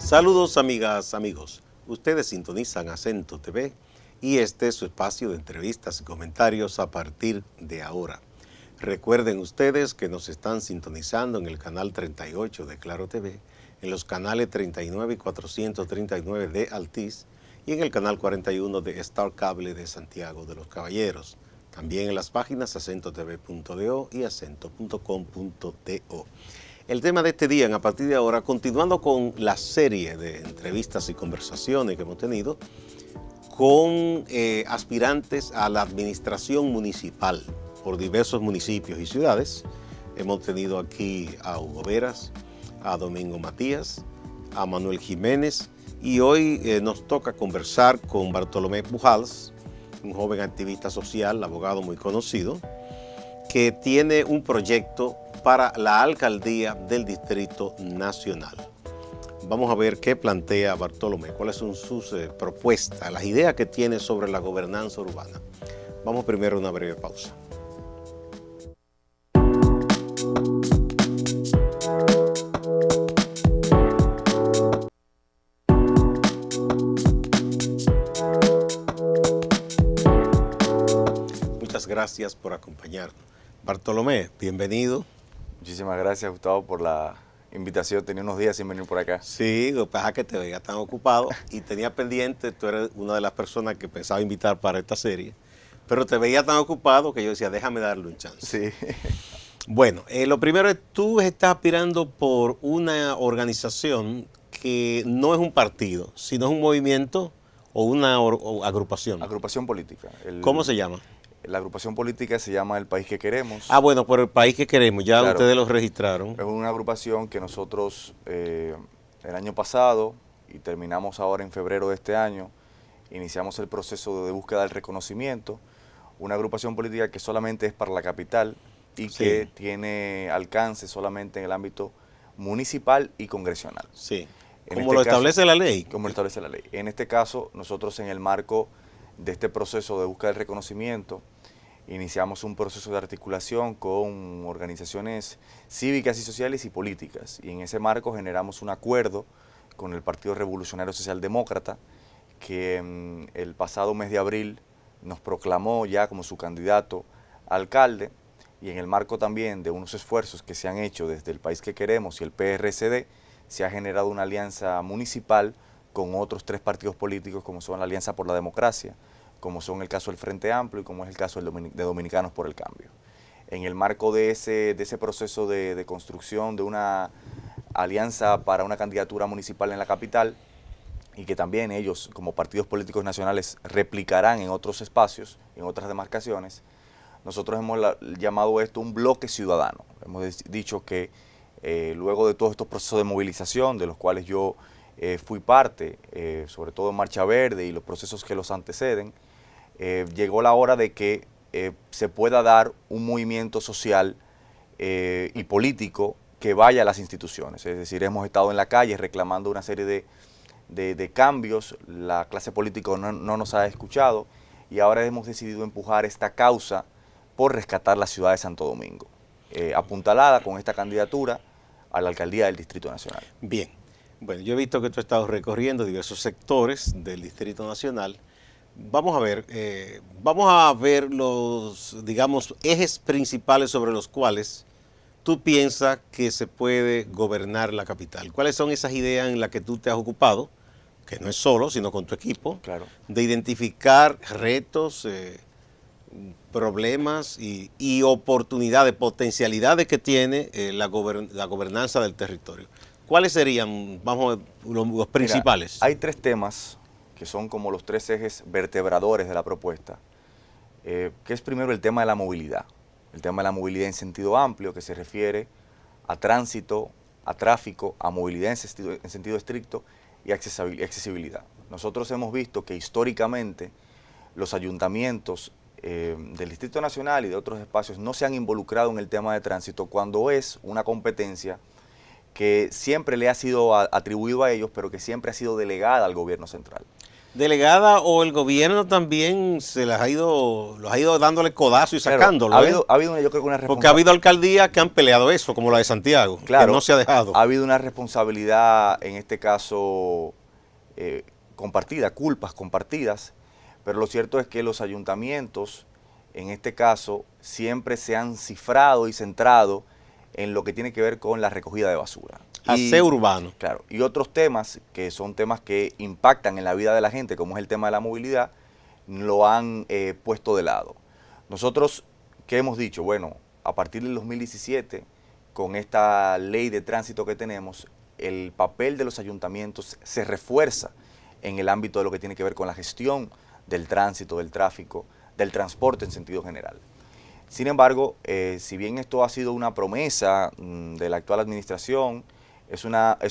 Saludos amigas, amigos. Ustedes sintonizan Acento TV y este es su espacio de entrevistas y comentarios a partir de ahora. Recuerden ustedes que nos están sintonizando en el canal 38 de Claro TV, en los canales 39 y 439 de Altiz y en el canal 41 de Star Cable de Santiago de los Caballeros. También en las páginas acentotv.do y acento.com.do. El tema de este día, a partir de ahora, continuando con la serie de entrevistas y conversaciones que hemos tenido con aspirantes a la administración municipal por diversos municipios y ciudades. Hemos tenido aquí a Hugo Veras, a Domingo Matías, a Manuel Jiménez y hoy nos toca conversar con Bartolomé Pujals, un joven activista social, abogado muy conocido, que tiene un proyecto para la alcaldía del Distrito Nacional. Vamos a ver qué plantea Bartolomé, cuáles son sus propuestas, las ideas que tiene sobre la gobernanza urbana. Vamos primero a una breve pausa. Muchas gracias por acompañarnos. Bartolomé, bienvenido. Muchísimas gracias, Gustavo, por la invitación. Tenía unos días sin venir por acá. Sí, lo que pasa es que te veía tan ocupado y tenía pendiente, tú eres una de las personas que pensaba invitar para esta serie, pero te veía tan ocupado que yo decía, déjame darle un chance. Sí. Bueno, lo primero es, tú estás aspirando por una organización que no es un partido, sino es un movimiento o una agrupación. Agrupación política. ¿Cómo se llama? La agrupación política se llama El País que Queremos. Ah, bueno, por El País que Queremos, ya Claro. ustedes lo registraron. Es una agrupación que nosotros el año pasado, y terminamos ahora en febrero de este año, iniciamos el proceso de búsqueda del reconocimiento. Una agrupación política que solamente es para la capital y Sí. que tiene alcance solamente en el ámbito municipal y congresional. Sí. En Como este lo caso, establece la ley. Como lo establece la ley. En este caso, nosotros en el marco de este proceso de búsqueda del reconocimiento, iniciamos un proceso de articulación con organizaciones cívicas y sociales y políticas. Y en ese marco generamos un acuerdo con el Partido Revolucionario Socialdemócrata, que el pasado mes de abril nos proclamó ya como su candidato a alcalde, y en el marco también de unos esfuerzos que se han hecho desde El País que Queremos y el PRCD, se ha generado una alianza municipal con otros 3 partidos políticos, como son la Alianza por la Democracia, como son el caso del Frente Amplio y como es el caso de Dominicanos por el Cambio. En el marco de ese proceso de construcción de una alianza para una candidatura municipal en la capital, y que también ellos, como partidos políticos nacionales, replicarán en otros espacios, en otras demarcaciones, nosotros hemos llamado esto un bloque ciudadano. Hemos dicho que luego de todos estos procesos de movilización, de los cuales yo fui parte, sobre todo en Marcha Verde y los procesos que los anteceden, llegó la hora de que se pueda dar un movimiento social y político que vaya a las instituciones. Es decir, hemos estado en la calle reclamando una serie de cambios, la clase política no nos ha escuchado y ahora hemos decidido empujar esta causa por rescatar la ciudad de Santo Domingo, apuntalada con esta candidatura a la alcaldía del Distrito Nacional. Bien. Bueno, yo he visto que tú has estado recorriendo diversos sectores del Distrito Nacional. Vamos a ver los, digamos, ejes principales sobre los cuales tú piensas que se puede gobernar la capital. ¿Cuáles son esas ideas en las que tú te has ocupado, que no es solo, sino con tu equipo, Claro. de identificar retos, problemas y oportunidades, potencialidades que tiene la gobernanza del territorio? ¿Cuáles serían, vamos, los principales? Mira, hay 3 temas que son como los 3 ejes vertebradores de la propuesta, que es primero el tema de la movilidad. El tema de la movilidad en sentido amplio, que se refiere a tránsito, a tráfico, a movilidad en sentido estricto y accesibilidad. Nosotros hemos visto que históricamente los ayuntamientos del Distrito Nacional y de otros espacios no se han involucrado en el tema de tránsito cuando es una competencia que siempre le ha sido atribuido a ellos, pero que siempre ha sido delegada al gobierno central. delegada, o el gobierno también se los ha ido dándole codazo y sacándolo. Claro, ha habido yo creo que una porque ha habido alcaldías que han peleado eso, como la de Santiago, claro, que no se ha dejado. Ha habido una responsabilidad, en este caso, compartida, culpas compartidas, pero lo cierto es que los ayuntamientos, en este caso, siempre se han cifrado y centrado en lo que tiene que ver con la recogida de basura. Aseo urbano. Claro, y otros temas que son temas que impactan en la vida de la gente, como es el tema de la movilidad, lo han puesto de lado. Nosotros, ¿qué hemos dicho? Bueno, a partir del 2017, con esta ley de tránsito que tenemos, el papel de los ayuntamientos se refuerza en el ámbito de lo que tiene que ver con la gestión del tránsito, del tráfico, del transporte en sentido general. Sin embargo, si bien esto ha sido una promesa de la actual administración, es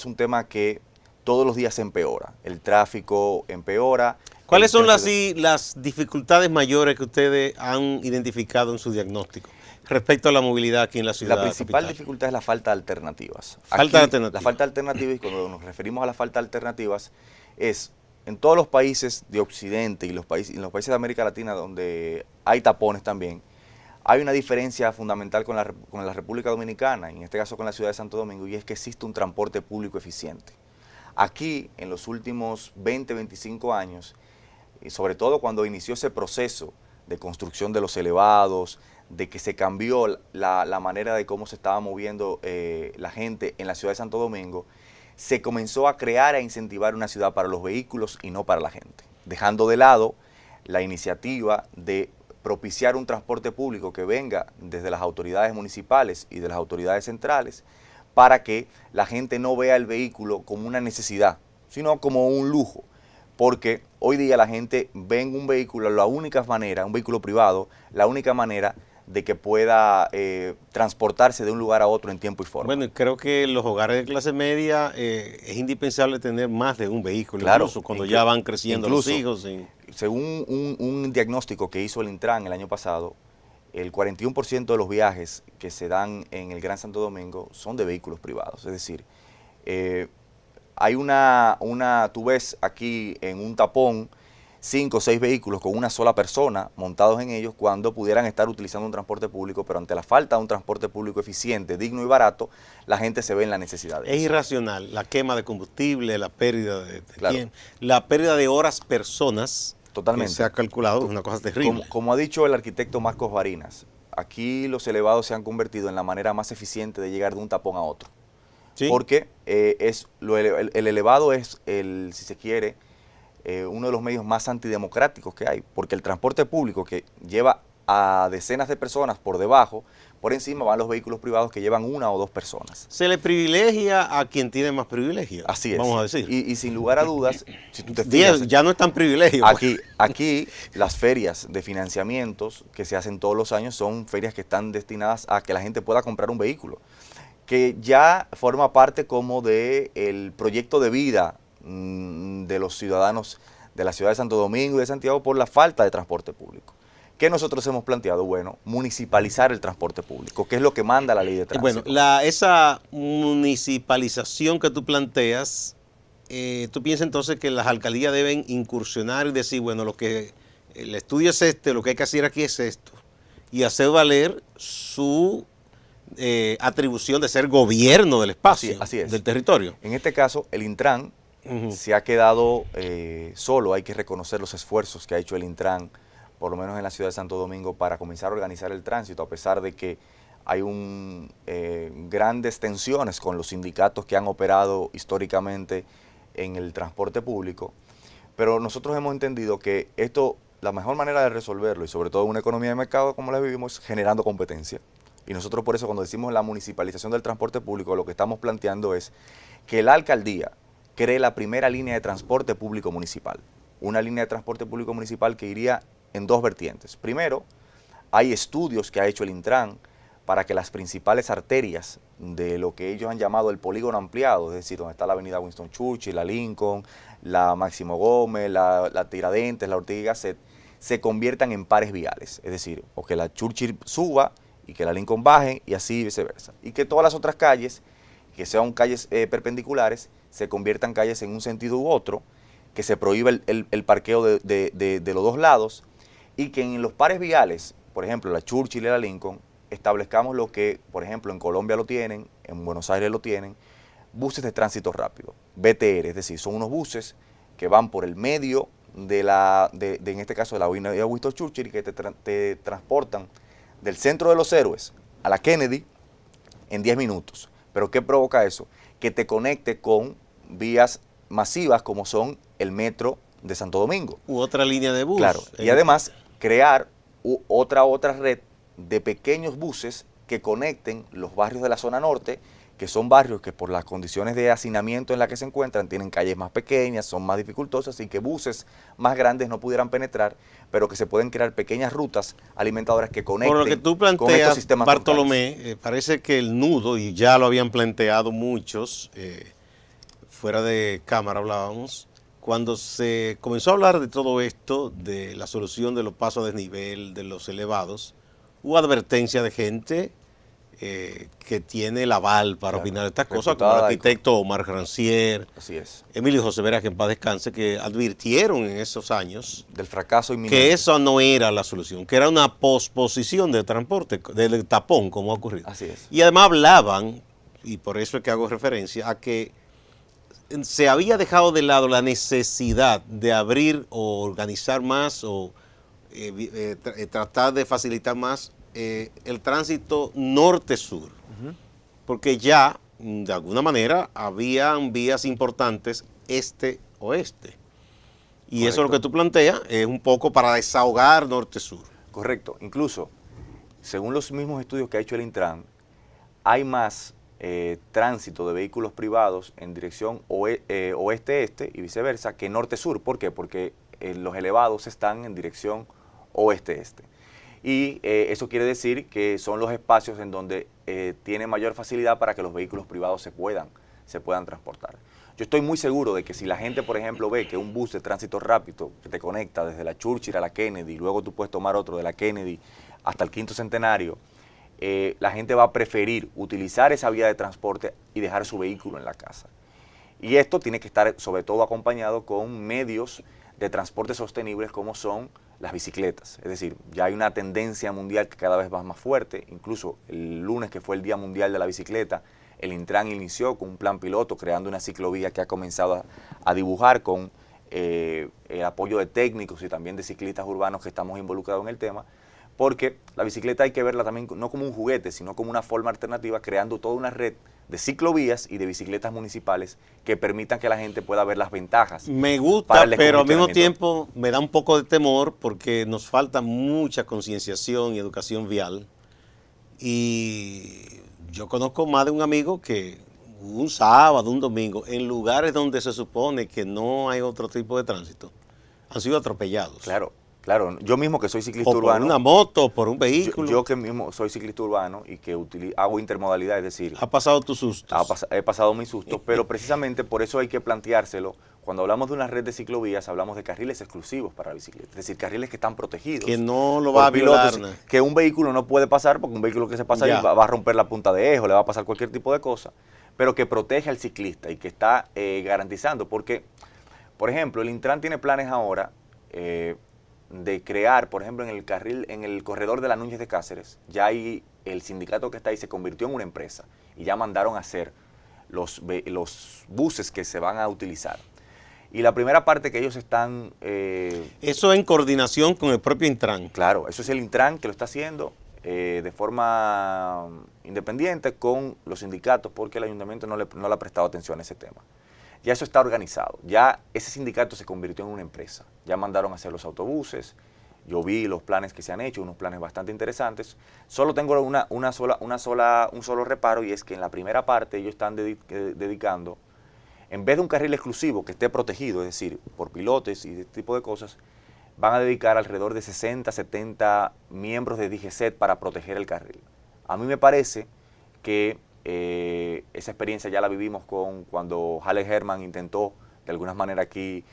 un tema que todos los días se empeora. El tráfico empeora. ¿Cuáles son las dificultades mayores que ustedes han identificado en su diagnóstico respecto a la movilidad aquí en la ciudad? La principal dificultad es la falta de alternativas. La falta de alternativas, y cuando nos referimos a la falta de alternativas, es en todos los países de Occidente y en los países de América Latina donde hay tapones también, hay una diferencia fundamental con la República Dominicana, en este caso con la ciudad de Santo Domingo, y es que existe un transporte público eficiente. Aquí, en los últimos 20, 25 años, y sobre todo cuando inició ese proceso de construcción de los elevados, de que se cambió la manera de cómo se estaba moviendo la gente en la ciudad de Santo Domingo, se comenzó a crear e incentivar una ciudad para los vehículos y no para la gente, dejando de lado la iniciativa de propiciar un transporte público que venga desde las autoridades municipales y de las autoridades centrales para que la gente no vea el vehículo como una necesidad, sino como un lujo, porque hoy día la gente ve en un vehículo la única manera, un vehículo privado, la única manera de que pueda transportarse de un lugar a otro en tiempo y forma. Bueno, creo que en los hogares de clase media es indispensable tener más de un vehículo, claro, incluso cuando ya van creciendo los hijos. Según un diagnóstico que hizo el Intran el año pasado, el 41% de los viajes que se dan en el Gran Santo Domingo son de vehículos privados. Es decir, hay tú ves aquí en un tapón 5 o 6 vehículos con una sola persona montados en ellos cuando pudieran estar utilizando un transporte público, pero ante la falta de un transporte público eficiente, digno y barato, la gente se ve en la necesidad de eso. Es irracional la quema de combustible, la pérdida de tiempo, la pérdida de horas personas. Totalmente. Que se ha calculado, es una cosa terrible. Como ha dicho el arquitecto Marcos Barinas, aquí los elevados se han convertido en la manera más eficiente de llegar de un tapón a otro. ¿Sí? Porque el elevado es, si se quiere, uno de los medios más antidemocráticos que hay, porque el transporte público que lleva a decenas de personas por debajo, por encima van los vehículos privados que llevan 1 o 2 personas. Se le privilegia a quien tiene más privilegios. Así es. Vamos a decir. Y sin lugar a dudas, si tú te fijas, ya no es tan privilegio. Aquí las ferias de financiamientos que se hacen todos los años son ferias que están destinadas a que la gente pueda comprar un vehículo, que ya forma parte como del proyecto de vida de los ciudadanos de la ciudad de Santo Domingo y de Santiago por la falta de transporte público. ¿Qué nosotros hemos planteado? Bueno, municipalizar el transporte público, que es lo que manda la ley de tránsito. Bueno, esa municipalización que tú planteas, tú piensas entonces que las alcaldías deben incursionar y decir, bueno, el estudio es lo que hay que hacer aquí es esto, y hacer valer su atribución de ser gobierno del espacio, así es. Del territorio. En este caso, el Intran se ha quedado solo. Hay que reconocer los esfuerzos que ha hecho el Intran, por lo menos en la ciudad de Santo Domingo, para comenzar a organizar el tránsito, a pesar de que hay grandes tensiones con los sindicatos que han operado históricamente en el transporte público. Pero nosotros hemos entendido que la mejor manera de resolverlo, y sobre todo en una economía de mercado como la vivimos, es generando competencia. Y nosotros por eso, cuando decimos la municipalización del transporte público, lo que estamos planteando es que la alcaldía cree la primera línea de transporte público municipal. Una línea de transporte público municipal que iría en 2 vertientes. Primero, hay estudios que ha hecho el Intran para que las principales arterias de lo que ellos han llamado el polígono ampliado, es decir, donde está la avenida Winston Churchill, la Lincoln, la Máximo Gómez, la Tiradentes, la Ortega y Gasset, se conviertan en pares viales. Es decir, o que la Churchill suba y que la Lincoln baje y así viceversa. Y que todas las otras calles, que sean calles perpendiculares, se conviertan calles en un sentido u otro, que se prohíba el parqueo de los dos lados y que en los pares viales, por ejemplo, la Churchill y la Lincoln, establezcamos lo que, por ejemplo, en Colombia lo tienen, en Buenos Aires lo tienen, buses de tránsito rápido, BTR, es decir, son unos buses que van por el medio en este caso de la avenida Winston Churchill y que te transportan del Centro de los Héroes a la Kennedy en 10 minutos. ¿Pero qué provoca eso? Que te conecte con vías masivas como son el metro de Santo Domingo. U otra línea de bus. Claro, y además crear otra red de pequeños buses que conecten los barrios de la zona norte, que son barrios que por las condiciones de hacinamiento en las que se encuentran tienen calles más pequeñas, son más dificultosas y que buses más grandes no pudieran penetrar, pero que se pueden crear pequeñas rutas alimentadoras que conecten por lo que tú con estos planteas, sistemas Bartolomé, parece que el nudo, y ya lo habían planteado muchos, fuera de cámara hablábamos, cuando se comenzó a hablar de todo esto, de la solución de los pasos a desnivel, de los elevados, hubo advertencia de gente que tiene el aval para opinar de estas cosas, como el arquitecto Omar Rancière, así es, Emilio José Vera, que en paz descanse, que advirtieron en esos años del fracaso inminente, que eso no era la solución, que era una posposición del transporte, del tapón, como ha ocurrido. Así es. Y además hablaban, y por eso es que hago referencia, a que se había dejado de lado la necesidad de abrir o organizar más o tratar de facilitar más el tránsito norte-sur, porque ya, de alguna manera, habían vías importantes este-oeste. Y correcto, eso es lo que tú planteas, es un poco para desahogar norte-sur. Correcto, incluso, según los mismos estudios que ha hecho el Intran, hay más tránsito de vehículos privados en dirección oeste-este y viceversa que norte-sur. ¿Por qué? Porque los elevados están en dirección oeste-este. Y eso quiere decir que son los espacios en donde tiene mayor facilidad para que los vehículos privados se puedan transportar. Yo estoy muy seguro de que si la gente, por ejemplo, ve que un bus de tránsito rápido que te conecta desde la Churchill a la Kennedy, y luego tú puedes tomar otro de la Kennedy hasta el Quinto Centenario, la gente va a preferir utilizar esa vía de transporte y dejar su vehículo en la casa. Y esto tiene que estar sobre todo acompañado con medios de transporte sostenibles como son las bicicletas. Es decir, ya hay una tendencia mundial que cada vez va más fuerte. Incluso el lunes, que fue el Día Mundial de la Bicicleta, el Intran inició con un plan piloto creando una ciclovía que ha comenzado a dibujar con el apoyo de técnicos y también de ciclistas urbanos que estamos involucrados en el tema, porque la bicicleta hay que verla también no como un juguete, sino como una forma alternativa, creando toda una red de ciclovías y de bicicletas municipales que permitan que la gente pueda ver las ventajas. Me gusta, pero al mismo tiempo me da un poco de temor porque nos falta mucha concienciación y educación vial. Y yo conozco más de un amigo que un sábado, un domingo, en lugares donde se supone que no hay otro tipo de tránsito, han sido atropellados. Claro. Claro, yo mismo que soy ciclista urbano. Por una moto, por un vehículo. Yo que mismo soy ciclista urbano y que hago intermodalidad, es decir... ¿Ha pasado tus sustos? He pasado mis sustos, pero precisamente por eso hay que planteárselo. Cuando hablamos de una red de ciclovías, hablamos de carriles exclusivos para la bicicleta, es decir, carriles que están protegidos. Que no lo va a violar. Que un vehículo no puede pasar, porque un vehículo que se pasa ahí va a romper la punta de eje, le va a pasar cualquier tipo de cosa, pero que protege al ciclista y que está garantizando, porque, por ejemplo, el Intran tiene planes ahora... de crear, por ejemplo, en el corredor de la Núñez de Cáceres, ya hay el sindicato que está ahí se convirtió en una empresa y ya mandaron a hacer los buses que se van a utilizar. Y la primera parte que ellos están... eso en coordinación con el propio Intran. Claro, eso es el Intran que lo está haciendo de forma independiente con los sindicatos porque el ayuntamiento no le ha prestado atención a ese tema. Ya eso está organizado, ya ese sindicato se convirtió en una empresa, ya mandaron a hacer los autobuses, yo vi los planes que se han hecho, unos planes bastante interesantes. Solo tengo un solo reparo, y es que en la primera parte ellos están dedicando, en vez de un carril exclusivo que esté protegido, es decir, por pilotes y este tipo de cosas, van a dedicar alrededor de 60, 70 miembros de DGCET para proteger el carril. A mí me parece que esa experiencia ya la vivimos cuando Halle Herman intentó de alguna manera aquí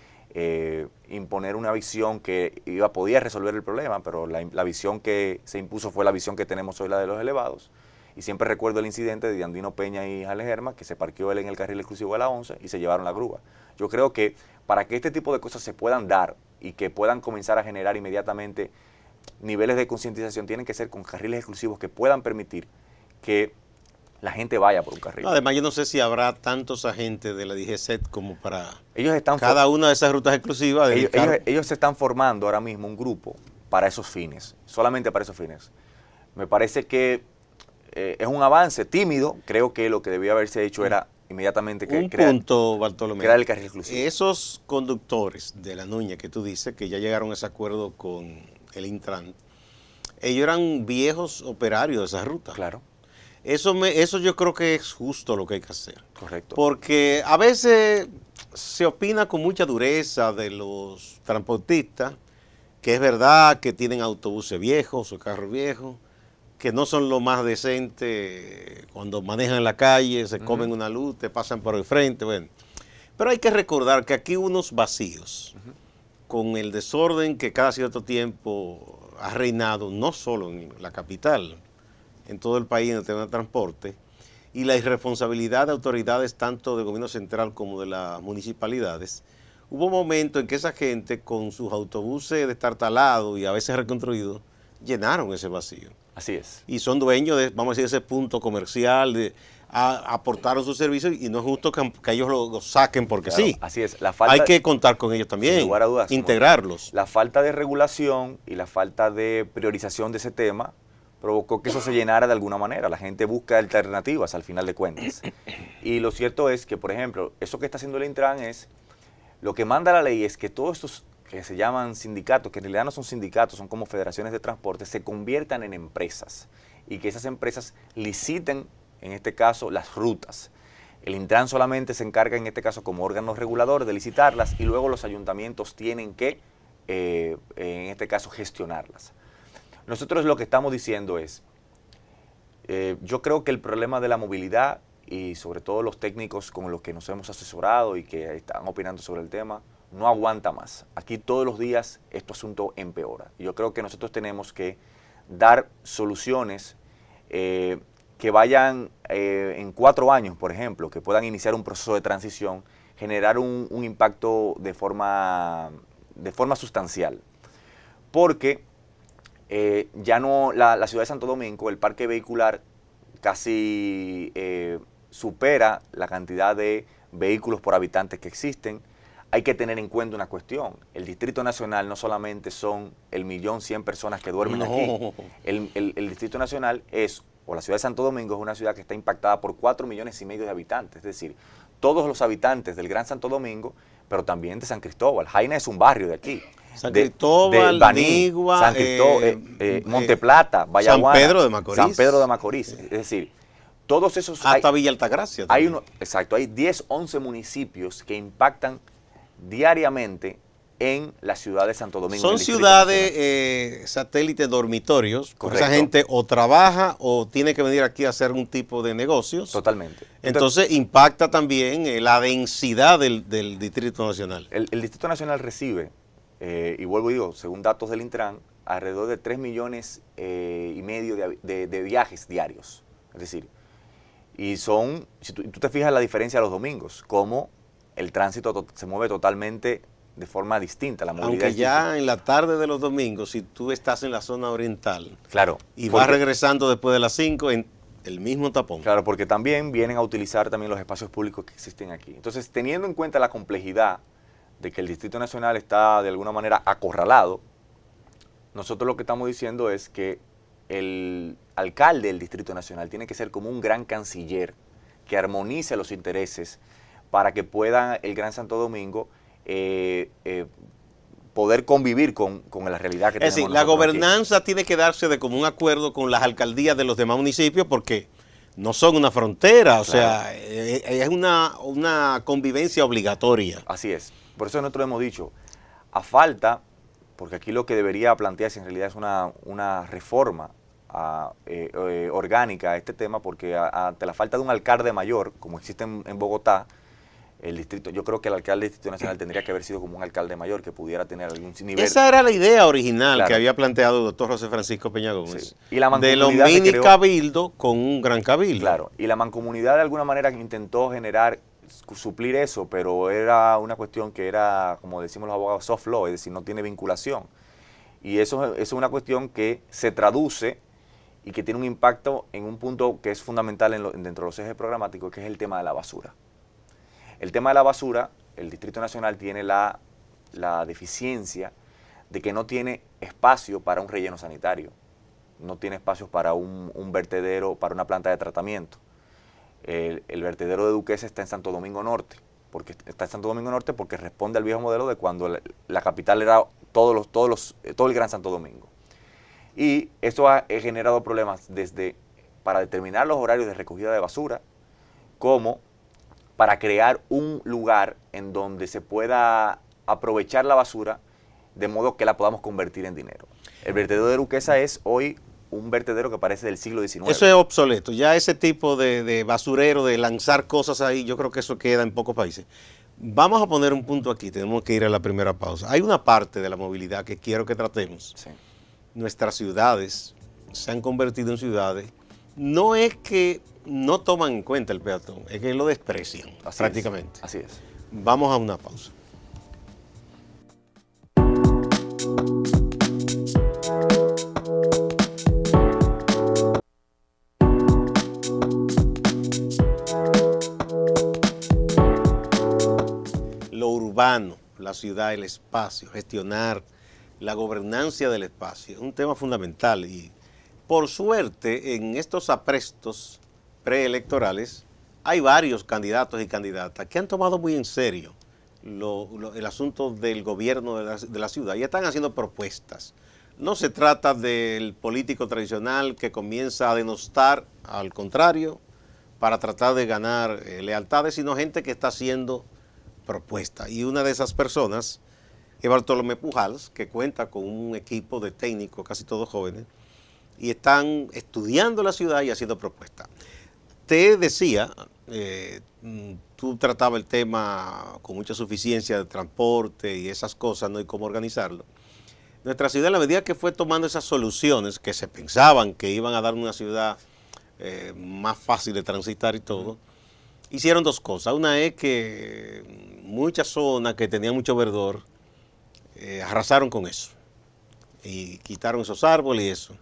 imponer una visión que podía resolver el problema, pero la visión que se impuso fue la visión que tenemos hoy, la de los elevados, Y siempre recuerdo el incidente de Andino Peña y Jale Germa, que se parqueó él en el carril exclusivo de la 11 y se llevaron la grúa. Yo creo que para que este tipo de cosas se puedan dar y que puedan comenzar a generar inmediatamente niveles de concientización, tienen que ser con carriles exclusivos que puedan permitir que la gente vaya por un carril. Además, yo no sé si habrá tantos agentes de la DGCET como para ellos están cada una de esas rutas exclusivas. Ellos se están formando ahora mismo un grupo para esos fines, solamente para esos fines. Me parece que es un avance tímido. Creo que lo que debía haberse hecho era inmediatamente crear el carril exclusivo. Esos conductores de la Nuña que tú dices, que ya llegaron a ese acuerdo con el Intran, ellos eran viejos operarios de esa ruta. Claro. Eso yo creo que es justo lo que hay que hacer. Correcto. Porque a veces se opina con mucha dureza de los transportistas, que es verdad que tienen autobuses viejos o carros viejos, que no son lo más decentes cuando manejan en la calle, se comen una luz, te pasan por el frente, bueno. Pero hay que recordar que aquí unos vacíos, con el desorden que cada cierto tiempo ha reinado, no solo en la capital, en todo el país en el tema de transporte, y la irresponsabilidad de autoridades tanto del gobierno central como de las municipalidades, hubo momentos en que esa gente con sus autobuses destartalados y a veces reconstruidos, llenaron ese vacío. Así es. Y son dueños de, vamos a decir, ese punto comercial, aportaron sus servicios y no es justo que ellos lo saquen porque claro, sí. Así es. Hay que contar con ellos también, sin lugar a dudas, integrarlos. La falta de regulación y la falta de priorización de ese tema provocó que eso se llenara de alguna manera. La gente busca alternativas al final de cuentas. Y lo cierto es que, por ejemplo, eso que está haciendo el Intran es, lo que manda la ley es que todos estos que se llaman sindicatos, que en realidad no son sindicatos, son como federaciones de transporte, se conviertan en empresas y que esas empresas liciten, en este caso, las rutas. El Intran solamente se encarga, en este caso, como órgano regulador de licitarlas y luego los ayuntamientos tienen que, en este caso, gestionarlas. Nosotros lo que estamos diciendo es, yo creo que el problema de la movilidad y sobre todo los técnicos con los que nos hemos asesorado y que están opinando sobre el tema, no aguanta más. Aquí todos los días este asunto empeora. Yo creo que nosotros tenemos que dar soluciones que vayan en 4 años, por ejemplo, que puedan iniciar un proceso de transición, generar un impacto de forma sustancial. Porque ya no, la ciudad de Santo Domingo, el parque vehicular casi supera la cantidad de vehículos por habitantes que existen. Hay que tener en cuenta una cuestión. El Distrito Nacional no solamente son 1.100.000 personas que duermen aquí. El Distrito Nacional o la ciudad de Santo Domingo es una ciudad que está impactada por 4,5 millones de habitantes. Es decir, todos los habitantes del Gran Santo Domingo, pero también de San Cristóbal. Jaina es un barrio de aquí. San Cristóbal, Baní, Nigua, San Cristóbal, Monteplata, Vallaguana, San Pedro de Macorís. San Pedro de Macorís. Es decir, todos esos... Hasta Villa Altagracia. Exacto, hay 10, 11 municipios que impactan diariamente en la ciudad de Santo Domingo. Son ciudades satélites dormitorios. Correcto. Esa gente o trabaja o tiene que venir aquí a hacer un tipo de negocios. Totalmente. Entonces impacta también la densidad del Distrito Nacional. El Distrito Nacional recibe, y vuelvo y digo, según datos del Intran, alrededor de 3,5 millones de viajes diarios. Es decir, y son, si tú te fijas la diferencia de los domingos, cómo el tránsito se mueve totalmente de forma distinta. La movilidad aunque ya en la tarde de los domingos, si tú estás en la zona oriental, claro, y vas regresando después de las 5 en el mismo tapón. Claro, porque también vienen a utilizar también los espacios públicos que existen aquí. Entonces, teniendo en cuenta la complejidad de que el Distrito Nacional está de alguna manera acorralado, nosotros lo que estamos diciendo es que el alcalde del Distrito Nacional tiene que ser como un gran canciller que armonice los intereses para que pueda el Gran Santo Domingo poder convivir con la realidad que tenemos. Es decir, la gobernanza aquí tiene que darse de común acuerdo con las alcaldías de los demás municipios porque no son una frontera, o sea, es una convivencia obligatoria. Así es. Por eso nosotros hemos dicho, a falta, porque aquí lo que debería plantearse en realidad es una reforma orgánica a este tema, porque ante la falta de un alcalde mayor, como existe en Bogotá, el distrito, yo creo que el alcalde del Distrito Nacional tendría que haber sido como un alcalde mayor que pudiera tener algún nivel. Esa era la idea original, claro, que había planteado el doctor José Francisco Peña Gómez. Sí. Y la de los mancomunidad mini cabildo con un gran cabildo. Claro, y la mancomunidad de alguna manera intentó generar, suplir eso, pero era una cuestión que era, como decimos los abogados, soft law, es decir, no tiene vinculación. Y eso es una cuestión que se traduce y que tiene un impacto en un punto que es fundamental dentro de los ejes programáticos, que es el tema de la basura. El tema de la basura, el Distrito Nacional tiene la deficiencia de que no tiene espacio para un relleno sanitario, no tiene espacios para un vertedero, para una planta de tratamiento. El vertedero de Duquesa está en Santo Domingo Norte, porque responde al viejo modelo de cuando la capital era todo el Gran Santo Domingo. Y esto ha generado problemas para determinar los horarios de recogida de basura, como para crear un lugar en donde se pueda aprovechar la basura de modo que la podamos convertir en dinero. El vertedero de Duquesa es hoy un vertedero que parece del siglo XIX. Eso es obsoleto. Ya ese tipo de basurero, de lanzar cosas ahí, yo creo que eso queda en pocos países. Vamos a poner un punto aquí, tenemos que ir a la primera pausa. Hay una parte de la movilidad que quiero que tratemos. Sí. Nuestras ciudades se han convertido en ciudades, no es que no toman en cuenta el peatón, es que lo desprecian prácticamente. Así es. Vamos a una pausa. Lo urbano, la ciudad, el espacio, gestionar la gobernancia del espacio, es un tema fundamental y por suerte en estos aprestos preelectorales hay varios candidatos y candidatas que han tomado muy en serio el asunto del gobierno de la ciudad y están haciendo propuestas. No se trata del político tradicional que comienza a denostar, al contrario, para tratar de ganar lealtades, sino gente que está haciendo propuestas. Y una de esas personas es Bartolomé Pujals, que cuenta con un equipo de técnicos, casi todos jóvenes, y están estudiando la ciudad y haciendo propuestas. Te decía, tú tratabas el tema con mucha suficiencia de transporte y esas cosas, ¿no? Y cómo organizarlo. Nuestra ciudad, a la medida que fue tomando esas soluciones que se pensaban que iban a dar una ciudad más fácil de transitar y todo, hicieron dos cosas. Una es que muchas zonas que tenían mucho verdor arrasaron con eso y quitaron esos árboles y eso.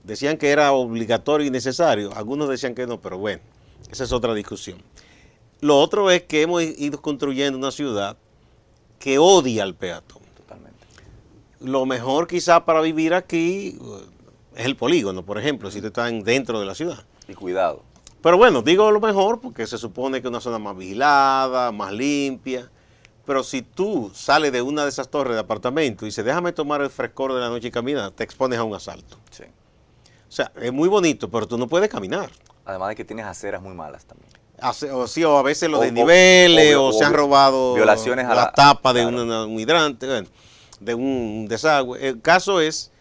Decían que era obligatorio y necesario, algunos decían que no, pero bueno, esa es otra discusión. Lo otro es que hemos ido construyendo una ciudad que odia al peatón. Totalmente. Lo mejor quizá para vivir aquí es el polígono, por ejemplo, si tú estás dentro de la ciudad. Y cuidado. Pero bueno, digo lo mejor porque se supone que es una zona más vigilada, más limpia. Pero si tú sales de una de esas torres de apartamento y dices, déjame tomar el frescor de la noche y caminar, te expones a un asalto. Sí. O sea, es muy bonito, pero tú no puedes caminar. Además de que tienes aceras muy malas también. O a veces los desniveles, o se han robado violaciones a la tapa de claro. un hidrante, bueno, de un desagüe. El caso es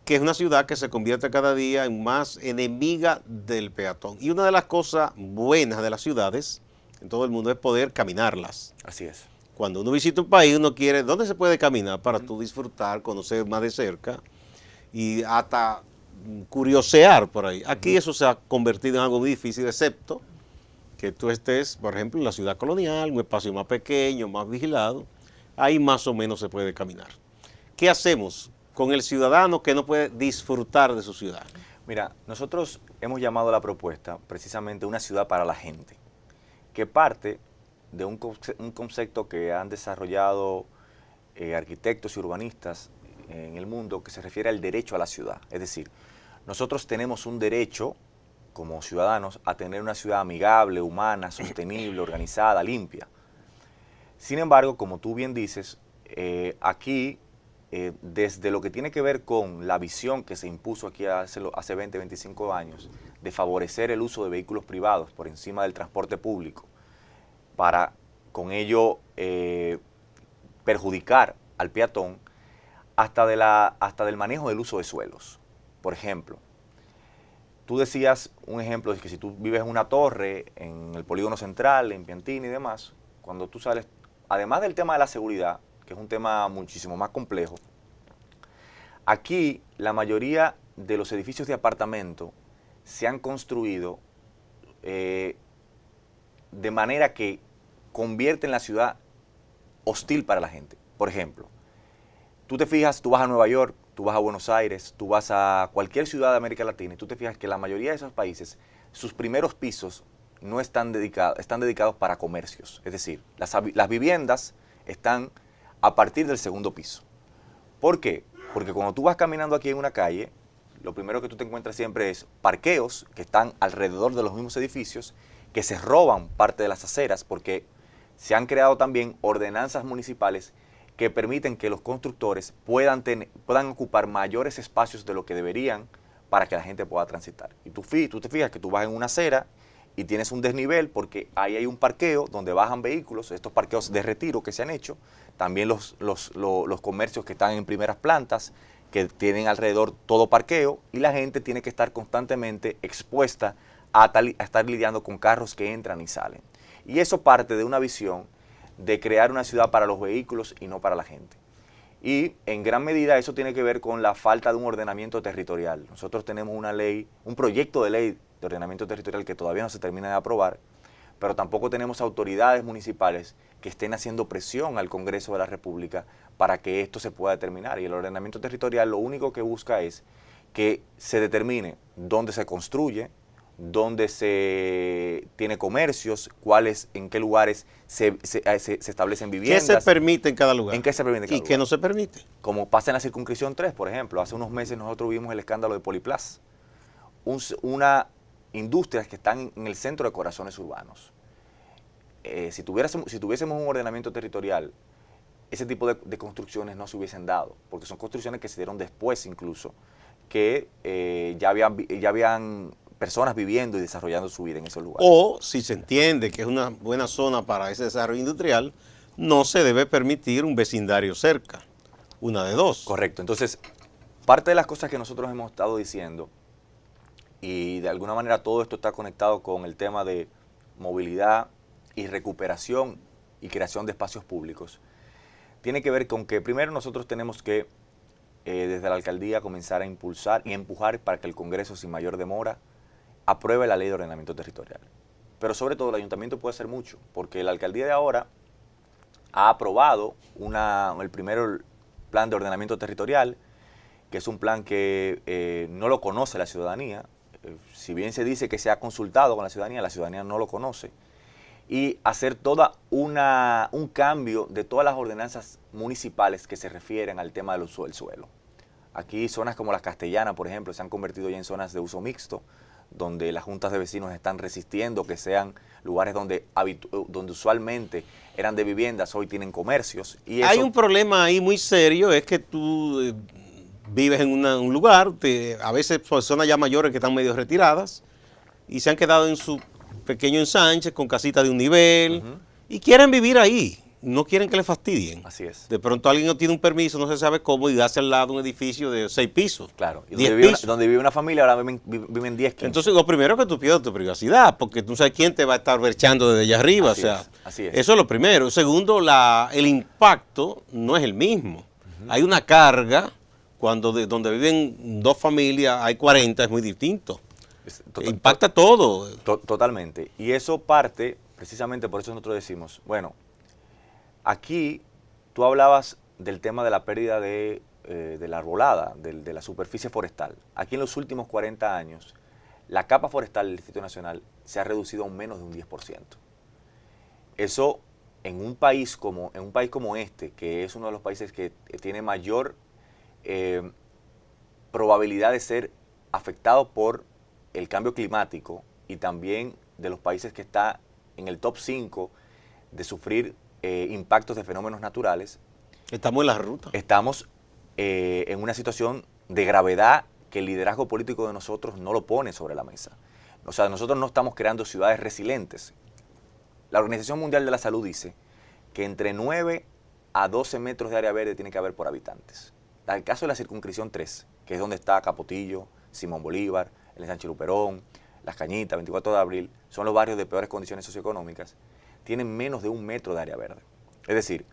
que es una ciudad que se convierte cada día en más enemiga del peatón. Y una de las cosas buenas de las ciudades en todo el mundo es poder caminarlas. Así es. Cuando uno visita un país, uno quiere, ¿dónde se puede caminar para tú disfrutar, conocer más de cerca y hasta curiosear por ahí? Aquí eso se ha convertido en algo muy difícil, excepto que tú estés, por ejemplo, en la ciudad colonial, un espacio más pequeño, más vigilado, ahí más o menos se puede caminar. ¿Qué hacemos con el ciudadano que no puede disfrutar de su ciudad? Mira, nosotros hemos llamado a la propuesta precisamente una ciudad para la gente, que parte de un concepto que han desarrollado arquitectos y urbanistas en el mundo que se refiere al derecho a la ciudad. Es decir, nosotros tenemos un derecho como ciudadanos a tener una ciudad amigable, humana, sostenible, organizada, limpia. Sin embargo, como tú bien dices, aquí, desde lo que tiene que ver con la visión que se impuso aquí hace 20, 25 años, de favorecer el uso de vehículos privados por encima del transporte público, para con ello perjudicar al peatón, hasta del manejo del uso de suelos. Por ejemplo, tú decías un ejemplo de que si tú vives en una torre, en el polígono central, en Piantini y demás, cuando tú sales, además del tema de la seguridad, que es un tema muchísimo más complejo, aquí la mayoría de los edificios de apartamento se han construido de manera que convierten la ciudad hostil para la gente. Por ejemplo, tú te fijas, tú vas a Nueva York, tú vas a Buenos Aires, tú vas a cualquier ciudad de América Latina y tú te fijas que la mayoría de esos países, sus primeros pisos no están dedicados para comercios. Es decir, las viviendas están a partir del segundo piso. ¿Por qué? Porque cuando tú vas caminando aquí en una calle, lo primero que tú te encuentras siempre es parqueos que están alrededor de los mismos edificios, que se roban parte de las aceras, porque se han creado también ordenanzas municipales que permiten que los constructores puedan ocupar mayores espacios de lo que deberían para que la gente pueda transitar. Y tú te fijas que tú vas en una acera y tienes un desnivel porque ahí hay un parqueo donde bajan vehículos, estos parqueos de retiro que se han hecho, también los comercios que están en primeras plantas, que tienen alrededor todo parqueo, y la gente tiene que estar constantemente expuesta a estar lidiando con carros que entran y salen. Y eso parte de una visión de crear una ciudad para los vehículos y no para la gente. Y en gran medida eso tiene que ver con la falta de un ordenamiento territorial. Nosotros tenemos una ley, un proyecto de ley de ordenamiento territorial que todavía no se termina de aprobar, pero tampoco tenemos autoridades municipales que estén haciendo presión al Congreso de la República para que esto se pueda determinar. Y el ordenamiento territorial lo único que busca es que se determine dónde se construye, dónde se tiene comercios, en qué lugares se establecen viviendas. ¿Qué se permite en cada lugar? ¿En qué se permite en cada ¿Y lugar? qué no se permite? Como pasa en la circunscripción 3, por ejemplo. Hace unos meses nosotros vimos el escándalo de Poliplas. Una industrias que están en el centro de corazones urbanos. Si tuviésemos un ordenamiento territorial, ese tipo de construcciones no se hubiesen dado, porque son construcciones que se dieron después incluso, que ya habían personas viviendo y desarrollando su vida en esos lugares. O, si se entiende que es una buena zona para ese desarrollo industrial, no se debe permitir un vecindario cerca. Una de dos. Correcto. Entonces, parte de las cosas que nosotros hemos estado diciendo, y de alguna manera todo esto está conectado con el tema de movilidad y recuperación y creación de espacios públicos, tiene que ver con que primero nosotros tenemos que, desde la alcaldía, comenzar a impulsar y empujar para que el Congreso, sin mayor demora, apruebe la ley de ordenamiento territorial. Pero sobre todo el ayuntamiento puede hacer mucho, porque la alcaldía de ahora ha aprobado el primer plan de ordenamiento territorial, que es un plan que no lo conoce la ciudadanía. Si bien se dice que se ha consultado con la ciudadanía no lo conoce. Y hacer un cambio de todas las ordenanzas municipales que se refieren al tema del uso del suelo. Aquí zonas como las Castellanas, por ejemplo, se han convertido ya en zonas de uso mixto, donde las juntas de vecinos están resistiendo que sean lugares donde usualmente eran de viviendas, hoy tienen comercios. Y eso, hay un problema ahí muy serio, es que tú vives en un lugar, a veces personas ya mayores que están medio retiradas y se han quedado en su pequeño ensanche con casitas de un nivel y quieren vivir ahí, no quieren que les fastidien. Así es. De pronto alguien no tiene un permiso, no se sabe cómo, y hace al lado un edificio de 6 pisos. Claro, y 10 pisos. donde vive una familia ahora viven 10, 15. Entonces lo primero es que tú pierdes tu privacidad, porque tú sabes quién te va a estar berchando desde allá arriba. Así es. Eso es lo primero. Segundo, el impacto no es el mismo. Hay una carga, donde viven 2 familias, hay 40, es muy distinto. Impacta todo. Totalmente. Y eso parte, precisamente por eso nosotros decimos, bueno, aquí tú hablabas del tema de la pérdida de la arbolada, de la superficie forestal. Aquí en los últimos 40 años, la capa forestal del Distrito Nacional se ha reducido a menos de un 10%. Eso en un país como este, que es uno de los países que tiene mayor probabilidad de ser afectado por el cambio climático, y también de los países que está en el top 5 de sufrir impactos de fenómenos naturales. Estamos en la ruta. Estamos en una situación de gravedad que el liderazgo político de nosotros no lo pone sobre la mesa. O sea, nosotros no estamos creando ciudades resilientes. La Organización Mundial de la Salud dice que entre 9 a 12 metros de área verde tiene que haber por habitantes. En el caso de la circunscripción 3, que es donde está Capotillo, Simón Bolívar, el Ensanche Luperón, Las Cañitas, 24 de abril, son los barrios de peores condiciones socioeconómicas. tienen menos de 1 metro de área verde. Es decir,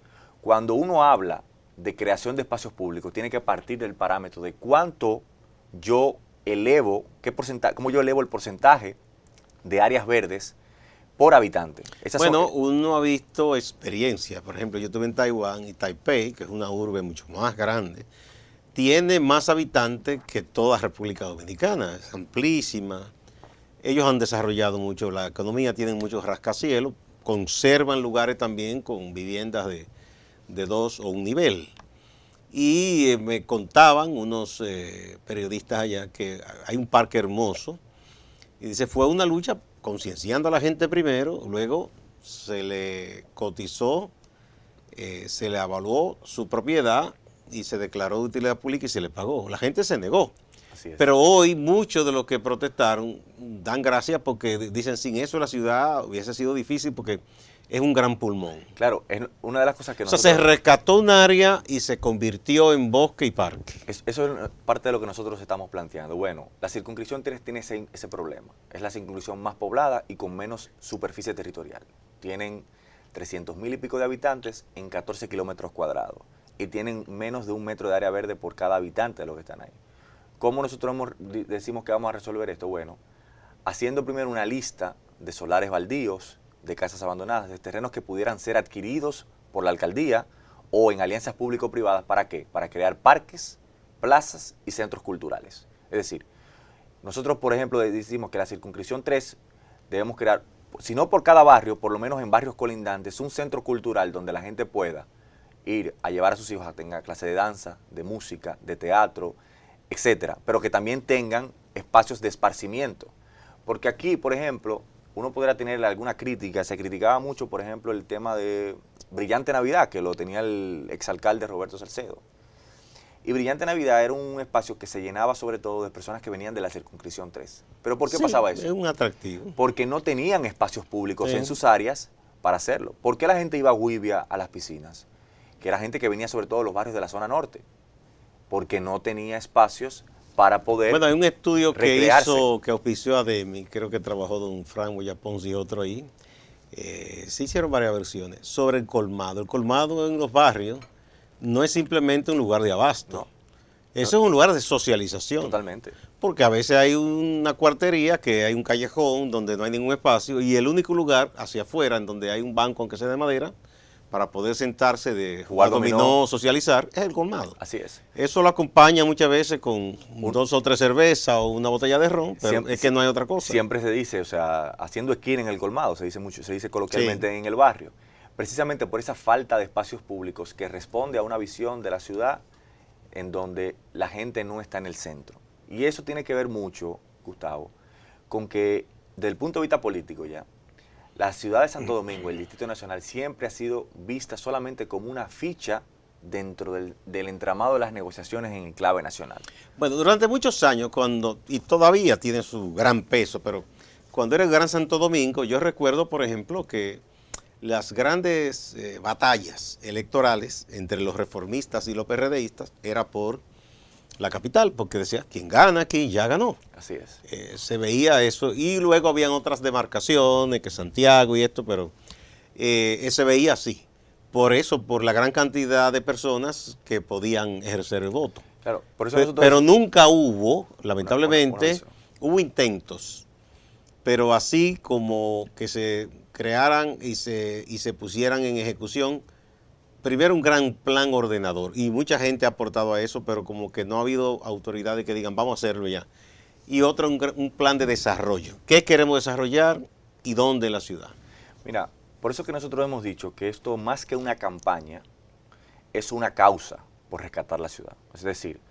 cuando uno habla de creación de espacios públicos, tiene que partir del parámetro de cuánto yo elevo, cómo yo elevo el porcentaje de áreas verdes por habitante. Uno ha visto experiencias. Por ejemplo, yo estuve en Taiwán y Taipei, que es una urbe mucho más grande, tiene más habitantes que toda República Dominicana, es amplísima. Ellos han desarrollado mucho la economía, tienen muchos rascacielos, conservan lugares también con viviendas de 2 o 1 nivel. Y me contaban unos periodistas allá que hay un parque hermoso, y dice, fue una lucha concienciando a la gente primero, luego se le cotizó, se le evaluó su propiedad y se declaró de utilidad pública y se le pagó. La gente se negó. Así es. Pero hoy muchos de los que protestaron dan gracias porque dicen, sin eso la ciudad hubiese sido difícil porque es un gran pulmón. Claro, es una de las cosas que nosotros... O sea, se rescató un área y se convirtió en bosque y parque. Eso es parte de lo que nosotros estamos planteando. Bueno, la circunscripción tiene ese problema. Es la circunscripción más poblada y con menos superficie territorial. Tienen 300.000 y pico de habitantes en 14 kilómetros cuadrados y tienen menos de 1 metro de área verde por cada habitante de los que están ahí. ¿Cómo nosotros decimos que vamos a resolver esto? Bueno, haciendo primero una lista de solares baldíos, de casas abandonadas, de terrenos que pudieran ser adquiridos por la alcaldía o en alianzas público-privadas. ¿Para qué? Para crear parques, plazas y centros culturales. Es decir, nosotros, por ejemplo, decimos que la circunscripción 3 debemos crear, si no por cada barrio, por lo menos en barrios colindantes, un centro cultural donde la gente pueda ir a llevar a sus hijos a tener clase de danza, de música, de teatro, etcétera, pero que también tengan espacios de esparcimiento. Porque aquí, por ejemplo, uno podrá tener alguna crítica, se criticaba mucho, por ejemplo, el tema de Brillante Navidad, que lo tenía el exalcalde Roberto Salcedo. Y Brillante Navidad era un espacio que se llenaba sobre todo de personas que venían de la circunscripción 3. ¿Pero por qué pasaba eso? Es un atractivo. Porque no tenían espacios públicos en sus áreas para hacerlo. ¿Por qué la gente iba a Güibia a las piscinas? Que era gente que venía sobre todo de los barrios de la zona norte. Porque no tenía espacios para poder Bueno, hay un estudio recrearse. que auspició a Demi, creo que trabajó don Frank Boyapons y otro ahí. Se hicieron varias versiones sobre el colmado. El colmado en los barrios no es simplemente un lugar de abasto. Eso es un lugar de socialización. Totalmente. Porque a veces hay una cuartería, que hay un callejón donde no hay ningún espacio y el único lugar hacia afuera en donde hay un banco, aunque sea de madera, para poder sentarse, de jugar dominó, socializar, es el colmado. Así es. Eso lo acompaña muchas veces con 2 o 3 cervezas o una botella de ron, pero es que no hay otra cosa. Siempre se dice, o sea, haciendo esquina en el colmado, se dice coloquialmente en el barrio. Precisamente por esa falta de espacios públicos que responde a una visión de la ciudad en donde la gente no está en el centro. Y eso tiene que ver mucho, Gustavo, con que desde el punto de vista político ya, la ciudad de Santo Domingo, el Distrito Nacional, siempre ha sido vista solamente como una ficha dentro del entramado de las negociaciones en clave nacional. Bueno, durante muchos años, y todavía tiene su gran peso, pero cuando era el Gran Santo Domingo, yo recuerdo, por ejemplo, que las grandes batallas electorales entre los reformistas y los PRDistas era por la capital, porque decía, quien gana aquí ya ganó. Así es. Se veía eso, y luego habían otras demarcaciones, que Santiago y esto, pero se veía así. Por eso, por la gran cantidad de personas que podían ejercer el voto. Claro, por eso pero nunca hubo, lamentablemente, hubo intentos, pero así como que se crearan y se pusieran en ejecución. Primero un gran plan ordenador y mucha gente ha aportado a eso, pero como que no ha habido autoridades que digan vamos a hacerlo ya. Y otro, un plan de desarrollo. ¿Qué queremos desarrollar y dónde en la ciudad? Mira, por eso que nosotros hemos dicho que esto más que una campaña es una causa por rescatar la ciudad. Es decir,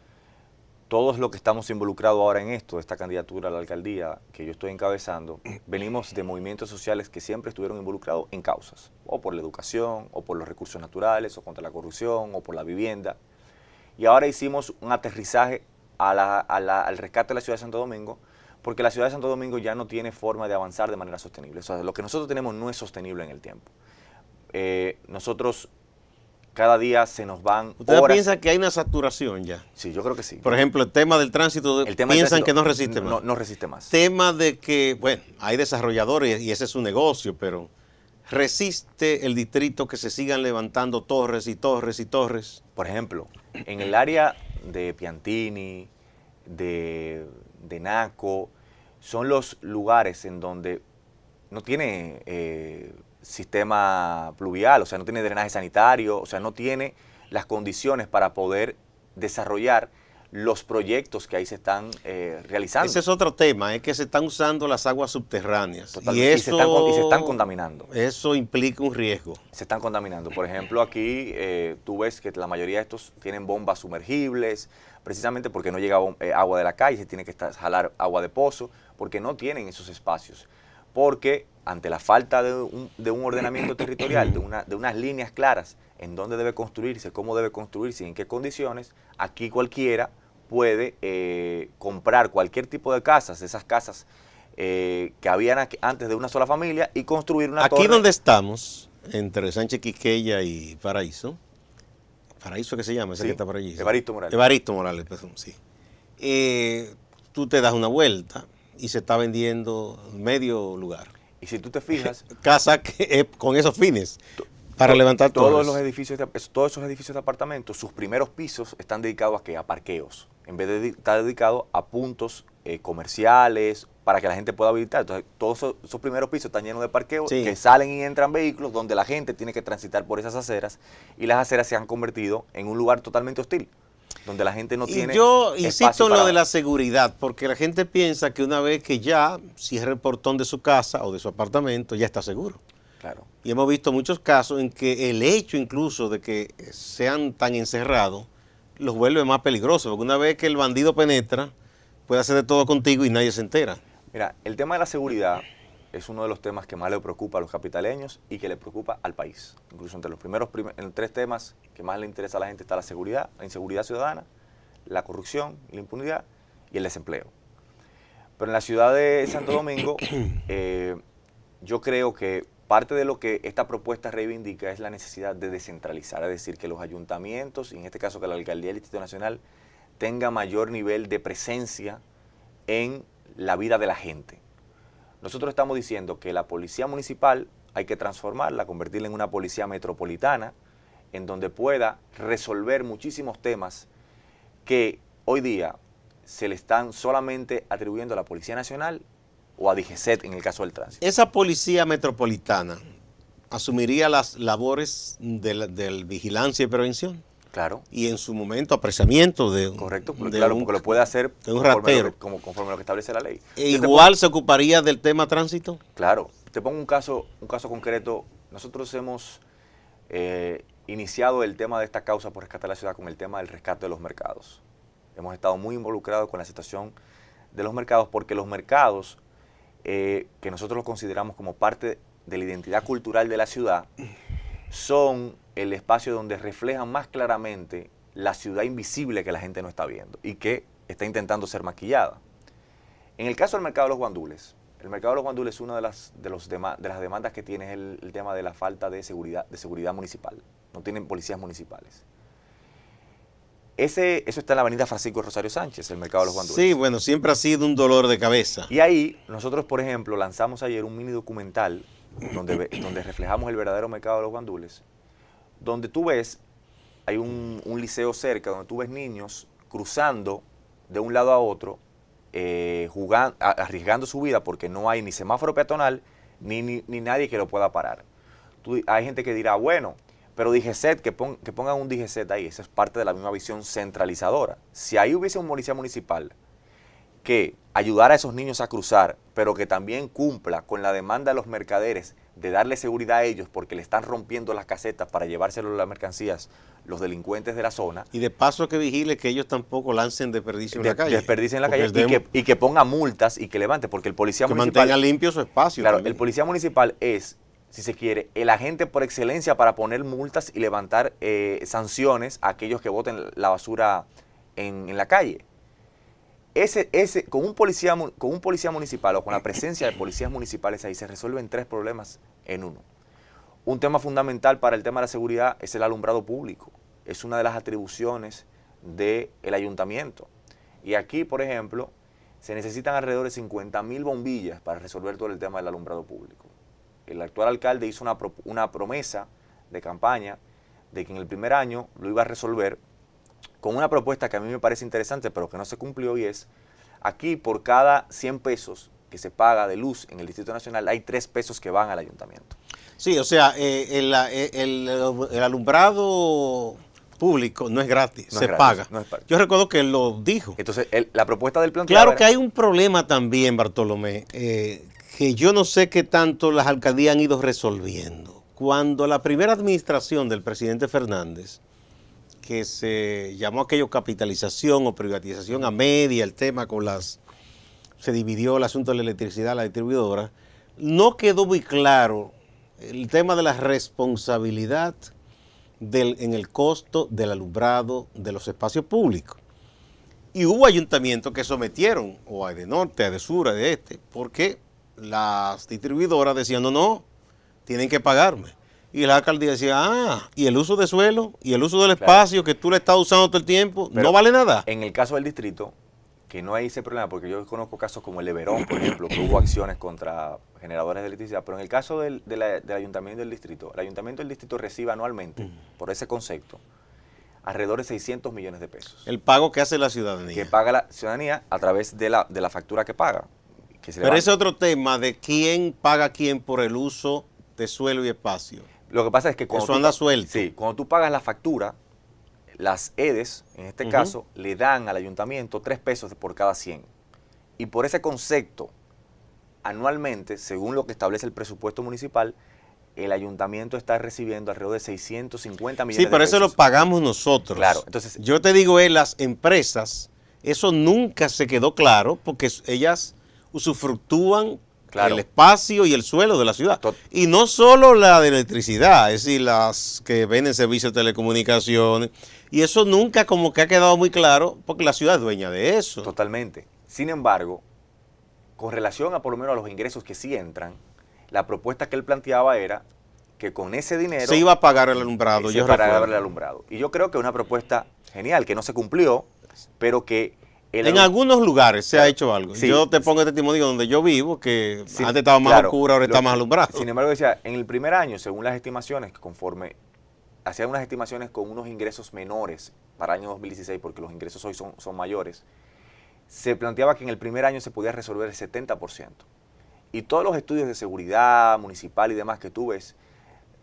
todos los que estamos involucrados ahora en esto, esta candidatura a la alcaldía que yo estoy encabezando, venimos de movimientos sociales que siempre estuvieron involucrados en causas, o por la educación, o por los recursos naturales, o contra la corrupción, o por la vivienda. Y ahora hicimos un aterrizaje al rescate de la ciudad de Santo Domingo, porque la ciudad de Santo Domingo ya no tiene forma de avanzar de manera sostenible. O sea, lo que nosotros tenemos no es sostenible en el tiempo. Nosotros cada día se nos van ¿Usted horas. piensa que hay una saturación ya? Sí, yo creo que sí. Por ejemplo, el tema del tránsito, piensan que no resiste más. No resiste más. Tema de que, bueno, hay desarrolladores y ese es su negocio, pero ¿resiste el distrito que se sigan levantando torres y torres y torres? Por ejemplo, en el área de Piantini, de Naco, son los lugares en donde no tiene sistema pluvial, o sea, no tiene drenaje sanitario, o sea, no tiene las condiciones para poder desarrollar los proyectos que ahí se están realizando. Ese es otro tema, es que se están usando las aguas subterráneas. Totalmente. Y se están contaminando. Eso implica un riesgo. Se están contaminando. Por ejemplo, aquí tú ves que la mayoría de estos tienen bombas sumergibles, precisamente porque no llega agua de la calle, se tiene que jalar agua de pozo, porque no tienen esos espacios. Porque ante la falta de un ordenamiento territorial, de unas líneas claras en dónde debe construirse, cómo debe construirse y en qué condiciones, aquí cualquiera puede comprar cualquier tipo de casas, esas casas que habían antes de una sola familia, y construir una torre. Aquí donde estamos, entre Sánchez Quisqueya y Paraíso, ¿Paraíso qué se llama? Ese Sí, que está por allí. Evaristo Morales. Evaristo Morales, perdón, sí. Tú te das una vuelta y se está vendiendo medio lugar. Y si tú te fijas, Casa que, con esos fines, para levantar todos torres. los edificios, todos esos edificios de apartamentos, sus primeros pisos están dedicados a parqueos, en vez de estar dedicados a puntos comerciales, para que la gente pueda habilitar. Entonces, todos esos primeros pisos están llenos de parqueos, Sí, que salen y entran vehículos, donde la gente tiene que transitar por esas aceras, y las aceras se han convertido en un lugar totalmente hostil, donde la gente no tiene. Y yo insisto espacio en lo para de la seguridad, porque la gente piensa que una vez que ya cierre el portón de su casa o de su apartamento, ya está seguro. Claro. Y hemos visto muchos casos en que el hecho incluso de que sean tan encerrados los vuelve más peligrosos, porque una vez que el bandido penetra, puede hacer de todo contigo y nadie se entera. Mira, el tema de la seguridad es uno de los temas que más le preocupa a los capitaleños y que le preocupa al país. Incluso entre los en 3 temas que más le interesa a la gente está la seguridad, la inseguridad ciudadana, la corrupción, la impunidad y el desempleo. Pero en la ciudad de Santo Domingo, yo creo que parte de lo que esta propuesta reivindica es la necesidad de descentralizar, es decir, que los ayuntamientos, y en este caso que la Alcaldía del Distrito Nacional, tenga mayor nivel de presencia en la vida de la gente. Nosotros estamos diciendo que la policía municipal hay que transformarla, convertirla en una policía metropolitana, en donde pueda resolver muchísimos temas que hoy día se le están solamente atribuyendo a la Policía Nacional o a DGCET en el caso del tránsito. Esa policía metropolitana asumiría las labores de vigilancia y prevención. Claro. Y en su momento apreciamiento de Correcto, claro, porque lo puede hacer de un ratero. Conforme lo que establece la ley. Igual se ocuparía del tema tránsito. Claro, te pongo un caso concreto. Nosotros hemos iniciado el tema de esta causa por rescatar la ciudad con el tema del rescate de los mercados. Hemos estado muy involucrados con la situación de los mercados, porque los mercados, que nosotros los consideramos como parte de la identidad cultural de la ciudad, son el espacio donde reflejan más claramente la ciudad invisible que la gente no está viendo y que está intentando ser maquillada. En el caso del mercado de los guandules, el mercado de los guandules, una de las demandas que tiene es el tema de la falta de seguridad municipal. No tienen policías municipales. Eso está en la avenida Francisco Rosario Sánchez, el mercado de los guandules. Sí, bueno, siempre ha sido un dolor de cabeza. Y ahí nosotros, por ejemplo, lanzamos ayer un mini documental donde reflejamos el verdadero mercado de los guandules, donde tú ves, hay un liceo cerca, donde tú ves niños cruzando de un lado a otro, jugando, arriesgando su vida, porque no hay ni semáforo peatonal, ni nadie que lo pueda parar. Hay gente que dirá, bueno, pero DGCET, que pongan un DGCET ahí, esa es parte de la misma visión centralizadora. Si ahí hubiese un policía municipal que ayudara a esos niños a cruzar, pero que también cumpla con la demanda de los mercaderes de darle seguridad a ellos, porque le están rompiendo las casetas para llevárselo las mercancías los delincuentes de la zona. Y de paso que vigile que ellos tampoco lancen desperdicio en la calle. Desperdicio en la calle y que ponga multas y que levante, porque el policía municipal... Que mantenga limpio su espacio. Claro, también. el policía municipal es, si se quiere, el agente por excelencia para poner multas y levantar sanciones a aquellos que boten la basura en la calle. Con un policía municipal o con la presencia de policías municipales ahí se resuelven 3 problemas en uno. Un tema fundamental para el tema de la seguridad es el alumbrado público. Es una de las atribuciones del ayuntamiento. Y aquí, por ejemplo, se necesitan alrededor de 50.000 bombillas para resolver todo el tema del alumbrado público. el actual alcalde hizo una promesa de campaña de que en el primer año lo iba a resolver con una propuesta que a mí me parece interesante, pero que no se cumplió, y es, aquí por cada 100 pesos que se paga de luz en el Distrito Nacional, hay 3 pesos que van al ayuntamiento. Sí, o sea, el alumbrado público no es gratis, No es se gratis, paga. no es gratis. Yo recuerdo que él lo dijo. Entonces, la propuesta del planteado Claro era, que hay un problema también, Bartolomé, que yo no sé qué tanto las alcaldías han ido resolviendo. Cuando la primera administración del presidente Fernández, que se llamó aquello capitalización o privatización a media, el tema con se dividió el asunto de la electricidad a la distribuidora, no quedó muy claro el tema de la responsabilidad en el costo del alumbrado de los espacios públicos. Y hubo ayuntamientos que sometieron, o a de norte, a de sur, a de este, porque las distribuidoras decían, no, tienen que pagarme. Y la alcaldía decía, y el uso de suelo y el uso del espacio que tú le estás usando todo el tiempo, pero no vale nada. En el caso del distrito, que no hay ese problema, porque yo conozco casos como el de Verón, por ejemplo, que hubo acciones contra generadores de electricidad, pero en el caso del ayuntamiento del distrito, el ayuntamiento del distrito recibe anualmente, por ese concepto, alrededor de 600 millones de pesos. El pago que hace la ciudadanía. Que paga la ciudadanía a través de la factura que paga. Pero ese otro tema de quién paga quién por el uso de suelo y espacio. Lo que pasa es que eso anda suelto. Sí, cuando tú pagas la factura, las EDES, en este caso, le dan al ayuntamiento 3 pesos por cada 100. Y por ese concepto, anualmente, según lo que establece el presupuesto municipal, el ayuntamiento está recibiendo alrededor de 650 millones de pesos. Sí, pero eso lo pagamos nosotros. Claro, entonces, yo te digo, las empresas, eso nunca se quedó claro porque ellas usufructúan el espacio y el suelo de la ciudad. Y no solo la de electricidad, es decir, las que venden servicios de telecomunicaciones. Y eso nunca como que ha quedado muy claro porque la ciudad es dueña de eso. Totalmente. Sin embargo, con relación a por lo menos a los ingresos que sí entran, la propuesta que él planteaba era que con ese dinero se iba a pagar el alumbrado. Se pagaba el alumbrado. Y yo creo que es una propuesta genial, que no se cumplió, pero que en algunos lugares se ha hecho algo. Sí, yo te pongo el testimonio donde yo vivo, que antes estaba más oscuro, ahora está más alumbrado. Sin embargo, decía, en el primer año, según las estimaciones, conforme hacían unas estimaciones con unos ingresos menores para el año 2016, porque los ingresos hoy son mayores, se planteaba que en el primer año se podía resolver el 70%. Y todos los estudios de seguridad municipal y demás que tú ves,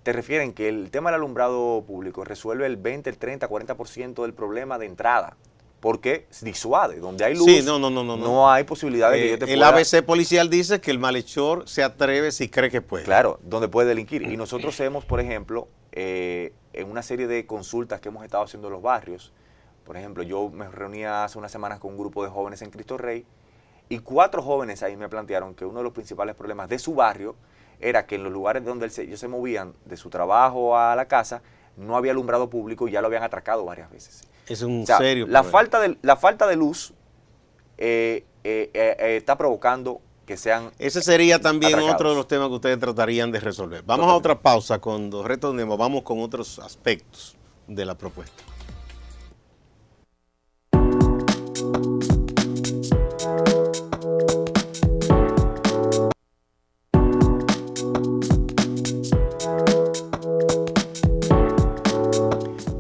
te refieren que el tema del alumbrado público resuelve el 20, el 30, 40% del problema de entrada. Porque disuade, donde hay luz, sí, no hay posibilidad de que yo te el ABC policial dice que el malhechor se atreve si cree que puede. Claro, donde puede delinquir. Y nosotros hemos, por ejemplo, en una serie de consultas que hemos estado haciendo en los barrios, por ejemplo, yo me reuní hace unas semanas con un grupo de jóvenes en Cristo Rey, y 4 jóvenes ahí me plantearon que uno de los principales problemas de su barrio era que en los lugares donde ellos se movían de su trabajo a la casa, no había alumbrado público y ya lo habían atracado varias veces. Es un serio problema. La falta de luz está provocando que sean Ese sería también atracados. Otro de los temas que ustedes tratarían de resolver. Vamos a otra pausa. Cuando retornemos vamos con otros aspectos de la propuesta.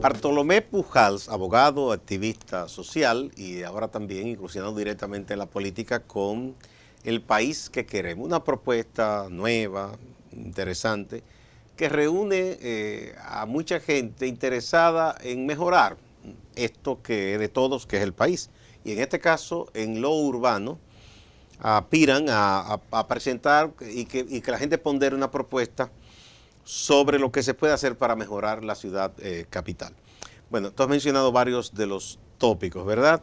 Bartolomé Pujals, abogado, activista social y ahora también incursionando directamente en la política con El País que Queremos, una propuesta nueva, interesante, que reúne a mucha gente interesada en mejorar esto que es de todos, que es el país. Y en este caso, en lo urbano, aspiran a presentar y que la gente pondere una propuesta sobre lo que se puede hacer para mejorar la ciudad capital. Bueno, tú has mencionado varios de los tópicos, ¿verdad?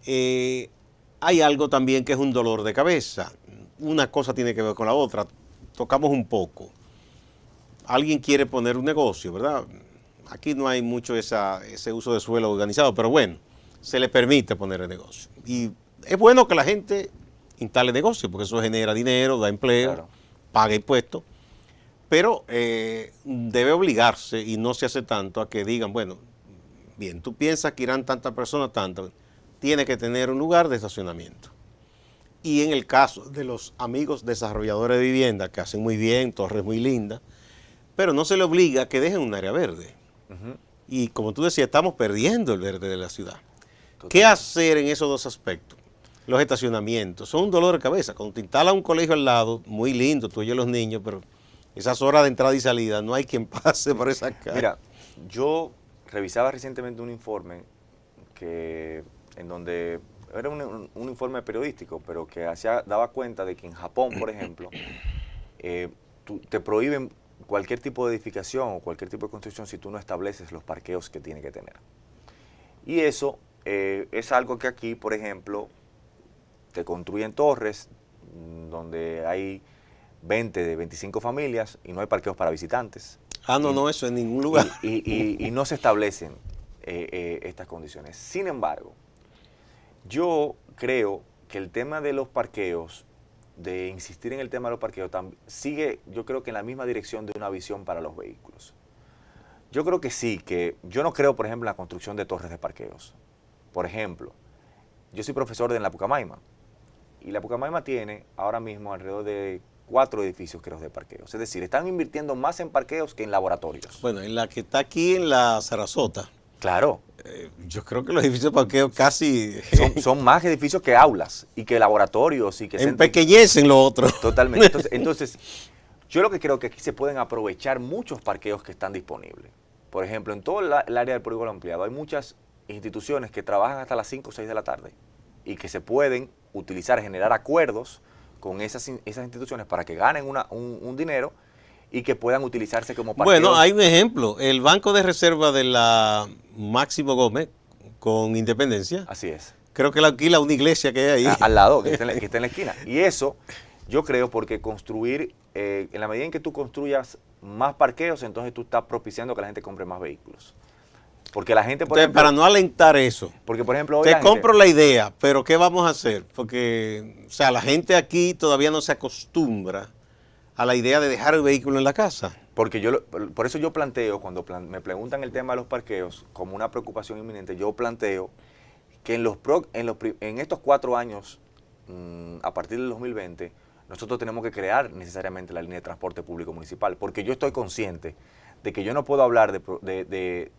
Hay algo también que es un dolor de cabeza. Una cosa tiene que ver con la otra. Tocamos un poco. Alguien quiere poner un negocio, ¿verdad? Aquí no hay mucho ese uso de suelo organizado, pero bueno, se le permite poner el negocio. Y es bueno que la gente instale negocio, porque eso genera dinero, da empleo, claro, paga impuestos. Pero debe obligarse, y no se hace tanto, a que digan, bueno, bien, tú piensas que irán tantas personas, tantas, tiene que tener un lugar de estacionamiento. Y en el caso de los amigos desarrolladores de vivienda, que hacen muy bien, torres muy lindas, pero no se le obliga a que dejen un área verde. Y como tú decías, estamos perdiendo el verde de la ciudad. ¿Qué hacer en esos dos aspectos? Los estacionamientos son un dolor de cabeza. Cuando te instala un colegio al lado, muy lindo, tú oyes los niños, pero esas horas de entrada y salida, no hay quien pase por esa calle. Mira, yo revisaba recientemente un informe en donde era un informe periodístico, pero que daba cuenta de que en Japón, por ejemplo, te prohíben cualquier tipo de edificación o cualquier tipo de construcción si tú no estableces los parqueos que tiene que tener. Y eso es algo que aquí, por ejemplo, te construyen torres donde hay 20 de 25 familias y no hay parqueos para visitantes. No, eso en ningún lugar. Y no se establecen estas condiciones. Sin embargo, yo creo que el tema de los parqueos, de insistir en el tema de los parqueos, sigue, yo creo que en la misma dirección de una visión para los vehículos. Yo creo que sí, que yo no creo, por ejemplo, en la construcción de torres de parqueos. Por ejemplo, yo soy profesor en la Pucamaima, y la Pucamaima tiene ahora mismo alrededor de 4 edificios, creo, de parqueos. Es decir, están invirtiendo más en parqueos que en laboratorios. Bueno, en la que está aquí en la Sarasota. Claro. Yo creo que los edificios de parqueo casi... Son más edificios que aulas y que laboratorios y que... Empequeñecen lo otro. Totalmente. Entonces, yo lo que creo que aquí se pueden aprovechar muchos parqueos que están disponibles. Por ejemplo, en todo el área del polígono ampliado hay muchas instituciones que trabajan hasta las 5 o 6 de la tarde y que se pueden utilizar, generar acuerdos con esas instituciones para que ganen un dinero y que puedan utilizarse como parqueos. Bueno, hay un ejemplo, el Banco de Reserva de la Máximo Gómez con Independencia. Así es. Creo que la alquila una iglesia que hay ahí. Al lado, que está en la esquina. Y eso, yo creo, porque construir, en la medida en que tú construyas más parqueos, entonces tú estás propiciando que la gente compre más vehículos. Porque la gente, por Entonces, ejemplo, para no alentar eso, porque por ejemplo, hoy te compro la idea, pero ¿qué vamos a hacer? Porque, o sea, la gente aquí todavía no se acostumbra a la idea de dejar el vehículo en la casa. Porque por eso yo planteo, cuando me preguntan el tema de los parqueos como una preocupación inminente, yo planteo que en estos 4 años, a partir del 2020, nosotros tenemos que crear necesariamente la línea de transporte público municipal, porque yo estoy consciente de que yo no puedo hablar de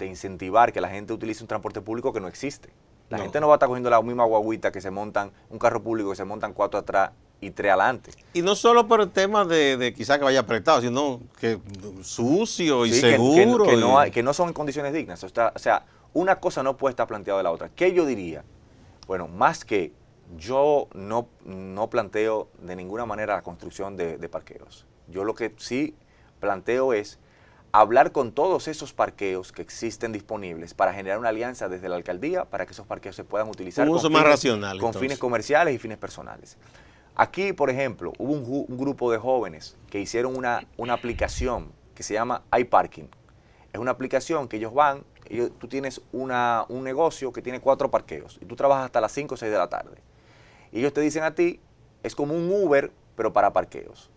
incentivar que la gente utilice un transporte público que no existe. La gente no va a estar cogiendo la misma guaguita que se montan, un carro público que se montan 4 atrás y 3 adelante. Y no solo por el tema de quizá que vaya apretado, sino que sucio y sí, seguro. Que no son en condiciones dignas. O sea, una cosa no puede estar planteada de la otra. ¿Qué yo diría? Bueno, más que yo no planteo de ninguna manera la construcción de parqueos. Yo lo que sí planteo es hablar con todos esos parqueos que existen disponibles para generar una alianza desde la alcaldía para que esos parqueos se puedan utilizar un uso más racional, con fines comerciales y fines personales. Aquí, por ejemplo, hubo un grupo de jóvenes que hicieron una aplicación que se llama iParking. Es una aplicación que ellos van, tú tienes un negocio que tiene 4 parqueos y tú trabajas hasta las 5 o 6 de la tarde. Y ellos te dicen a ti, es como un Uber, pero para parqueos.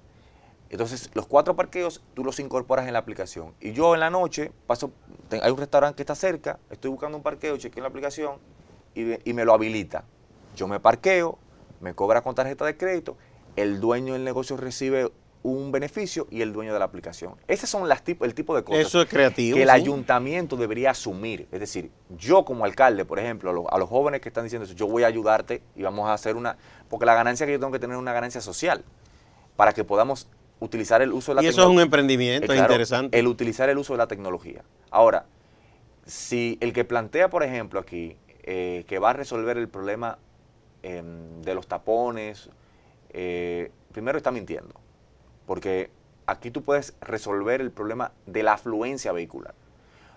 Entonces, los 4 parqueos tú los incorporas en la aplicación. Y yo en la noche hay un restaurante que está cerca, estoy buscando un parqueo, chequeo en la aplicación y me lo habilita. Yo me parqueo, me cobra con tarjeta de crédito, el dueño del negocio recibe un beneficio y el dueño de la aplicación. Esos son el tipo de cosas eso es creativo, que el ayuntamiento debería asumir. Es decir, yo como alcalde, por ejemplo, a los jóvenes que están diciendo eso, yo voy a ayudarte y vamos a hacer porque la ganancia que yo tengo que tener es una ganancia social para que podamos utilizar el uso de la tecnología. Y eso es un emprendimiento, es interesante. El utilizar el uso de la tecnología. Ahora, si el que plantea, por ejemplo, aquí, que va a resolver el problema de los tapones, primero está mintiendo, porque aquí tú puedes resolver el problema de la afluencia vehicular.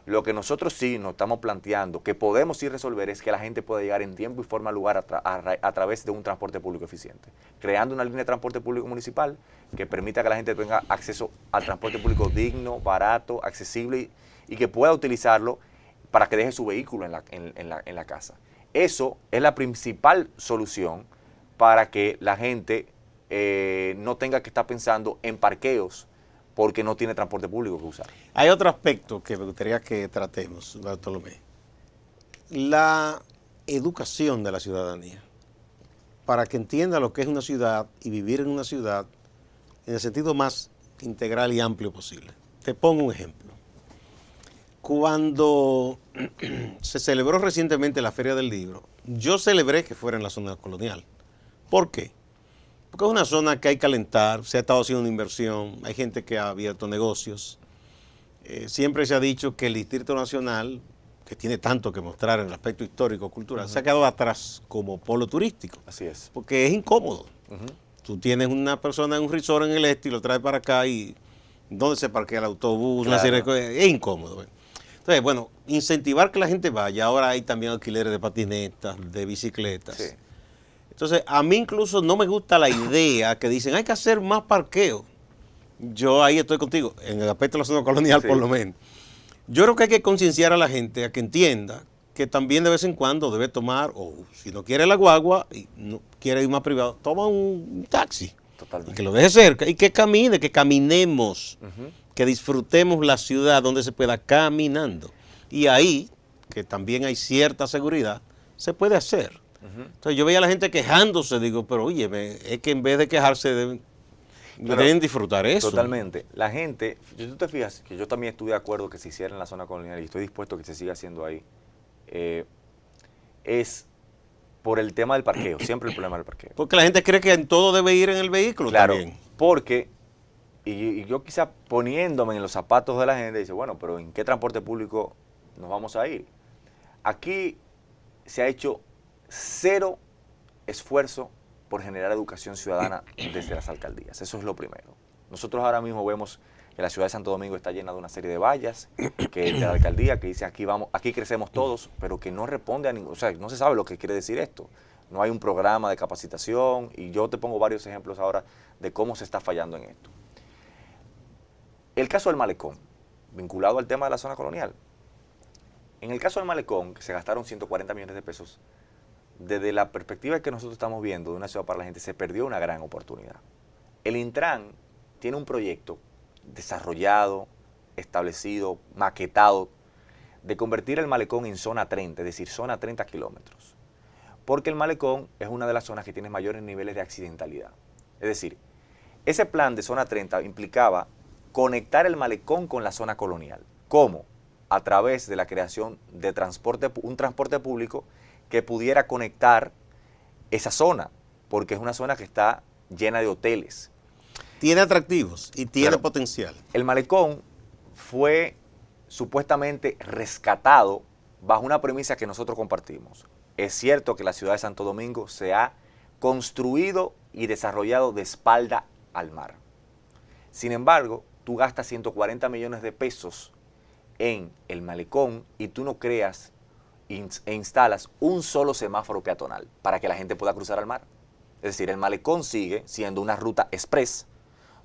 Lo que nosotros sí nos estamos planteando, que podemos sí resolver, es que la gente pueda llegar en tiempo y forma al lugar a través de un transporte público eficiente, creando una línea de transporte público municipal que permita que la gente tenga acceso al transporte público digno, barato, accesible y que pueda utilizarlo para que deje su vehículo en la casa. Eso es la principal solución para que la gente no tenga que estar pensando en parqueos porque no tiene transporte público que usar. Hay otro aspecto que me gustaría que tratemos, Bartolomé. La educación de la ciudadanía para que entienda lo que es una ciudad y vivir en una ciudad en el sentido más integral y amplio posible. Te pongo un ejemplo. Cuando se celebró recientemente la Feria del Libro, yo celebré que fuera en la zona colonial. ¿Por qué? Porque es una zona que hay que calentar, se ha estado haciendo una inversión, hay gente que ha abierto negocios. Siempre se ha dicho que el Distrito Nacional, que tiene tanto que mostrar en el aspecto histórico, cultural, se ha quedado atrás como polo turístico. Así es. Porque es incómodo. Tú tienes una persona en un resort en el este y lo traes para acá y ¿dónde se parquea el autobús? Claro. Una serie de cosas. Es incómodo. Entonces, bueno, incentivar que la gente vaya. Ahora hay también alquileres de patinetas, de bicicletas. Sí. Entonces, a mí incluso no me gusta la idea que dicen hay que hacer más parqueo. Yo ahí estoy contigo, en el aspecto de la zona colonial por lo menos. Yo creo que hay que concienciar a la gente a que entienda que también de vez en cuando debe tomar, o si no quiere la guagua y no quiere ir más privado, toma un taxi. Totalmente. Y que lo deje cerca y que camine, que caminemos, que disfrutemos la ciudad donde se pueda caminando. Y ahí, que también hay cierta seguridad, se puede hacer. Entonces yo veía a la gente quejándose, digo, pero oye, es que en vez de quejarse deben disfrutar eso. Totalmente. La gente, si tú te fijas, que yo también estuve de acuerdo que se hiciera en la zona colonial y estoy dispuesto a que se siga haciendo ahí, es por el tema del parqueo, siempre el problema del parqueo. Porque la gente cree que en todo debe ir en el vehículo también. Porque, y yo quizá poniéndome en los zapatos de la gente, dice, bueno, pero ¿en qué transporte público nos vamos a ir? Aquí se ha hecho cero esfuerzo por generar educación ciudadana desde las alcaldías. Eso es lo primero. Nosotros ahora mismo vemos que la ciudad de Santo Domingo está llena de una serie de vallas que de la alcaldía que dice aquí vamos, aquí crecemos todos, pero que no responde a ningún, o sea, no se sabe lo que quiere decir esto. No hay un programa de capacitación y yo te pongo varios ejemplos ahora de cómo se está fallando en esto. El caso del malecón, vinculado al tema de la zona colonial. En el caso del malecón, que se gastaron 140 millones de pesos, desde la perspectiva que nosotros estamos viendo de una ciudad para la gente, se perdió una gran oportunidad. El Intran tiene un proyecto desarrollado, establecido, maquetado, de convertir el malecón en zona 30, es decir, zona 30 kilómetros. Porque el malecón es una de las zonas que tiene mayores niveles de accidentalidad. Es decir, ese plan de zona 30 implicaba conectar el malecón con la zona colonial. ¿Cómo? A través de la creación de un transporte público que pudiera conectar esa zona, porque es una zona que está llena de hoteles. Tiene atractivos y tiene potencial. El malecón fue supuestamente rescatado bajo una premisa que nosotros compartimos. Es cierto que la ciudad de Santo Domingo se ha construido y desarrollado de espalda al mar. Sin embargo, tú gastas 140 millones de pesos en el malecón y tú no creas e instalas un solo semáforo peatonal para que la gente pueda cruzar al mar. Es decir, el malecón sigue siendo una ruta express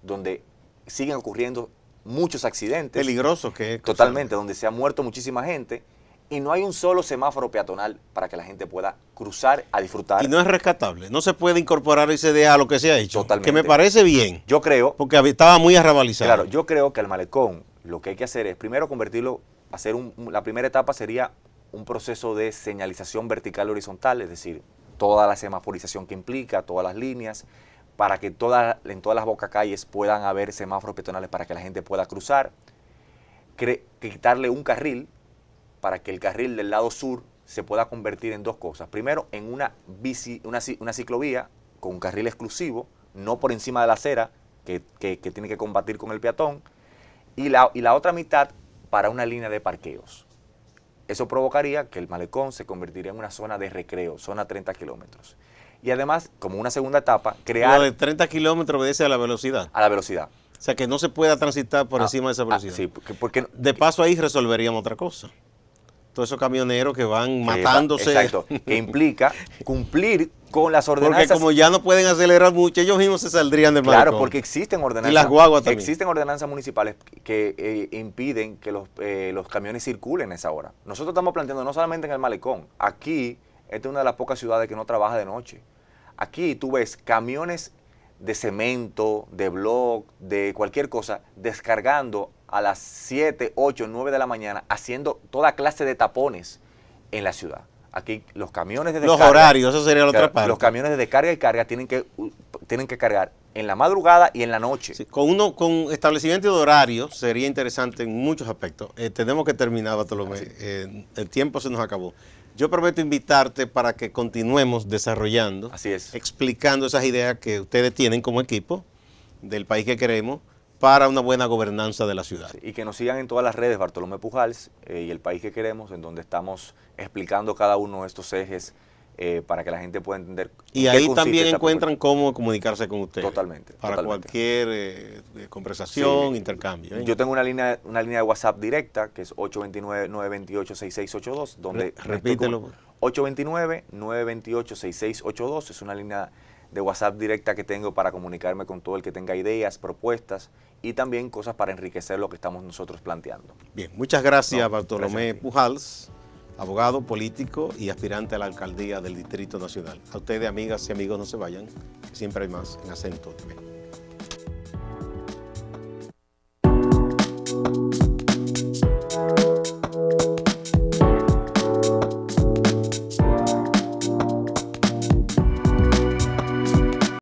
donde siguen ocurriendo muchos accidentes. Peligroso que es. Totalmente, donde se ha muerto muchísima gente y no hay un solo semáforo peatonal para que la gente pueda cruzar a disfrutar. Y no es rescatable, no se puede incorporar esa idea a lo que se ha hecho. Totalmente. Que me parece bien. Yo creo. Porque estaba muy arrabalizado. Claro, yo creo que al malecón lo que hay que hacer es primero convertirlo, la primera etapa sería un proceso de señalización vertical horizontal, es decir, toda la semaforización que implica, todas las líneas, para que en todas las bocacalles puedan haber semáforos peatonales para que la gente pueda cruzar, quitarle un carril para que el carril del lado sur se pueda convertir en dos cosas. Primero, en una ciclovía con un carril exclusivo, no por encima de la acera, que tiene que combatir con el peatón, y la otra mitad para una línea de parqueos. Eso provocaría que el malecón se convertiría en una zona de recreo, zona 30 kilómetros. Y además, como una segunda etapa, crear... Lo de 30 kilómetros obedece a la velocidad. A la velocidad. O sea, que no se pueda transitar por encima de esa velocidad. Sí, porque de paso ahí resolveríamos otra cosa. Todos esos camioneros que van matándose. Exacto, que implica cumplir con las ordenanzas. Porque como ya no pueden acelerar mucho, ellos mismos se saldrían del malecón. Claro, porque existen ordenanzas. Y las guaguas también. Existen ordenanzas municipales que impiden que los camiones circulen a esa hora. Nosotros estamos planteando no solamente en el malecón. Aquí, esta es una de las pocas ciudades que no trabaja de noche. Aquí tú ves camiones de cemento, de bloc, de cualquier cosa, descargando a las 7, 8, 9 de la mañana, haciendo toda clase de tapones en la ciudad. Aquí los camiones de Los descarga... horarios, eso sería la otra parte. Los camiones de descarga y carga tienen que cargar en la madrugada y en la noche. Sí, con establecimiento de horario sería interesante en muchos aspectos. Tenemos que terminar, Bartolomé. El tiempo se nos acabó. Yo prometo invitarte para que continuemos desarrollando, Así es, explicando esas ideas que ustedes tienen como equipo del país que queremos para una buena gobernanza de la ciudad. sí, y que nos sigan en todas las redes Bartolomé Pujals y El País que Queremos, en donde estamos explicando cada uno de estos ejes para que la gente pueda entender. Y ahí también encuentran cómo comunicarse con ustedes. Totalmente. Para totalmente. cualquier conversación, Sí. Intercambio. Yo tengo una línea de WhatsApp directa que es 829-928-6682, donde... Repítelo. 829-928-6682, es una línea de WhatsApp directa que tengo para comunicarme con todo el que tenga ideas, propuestas y también cosas para enriquecer lo que estamos nosotros planteando. Bien, muchas gracias, Bartolomé Gracias Pujals, abogado, político y aspirante a la alcaldía del Distrito Nacional. A ustedes, amigas y amigos, no se vayan, que siempre hay más en Acento TV.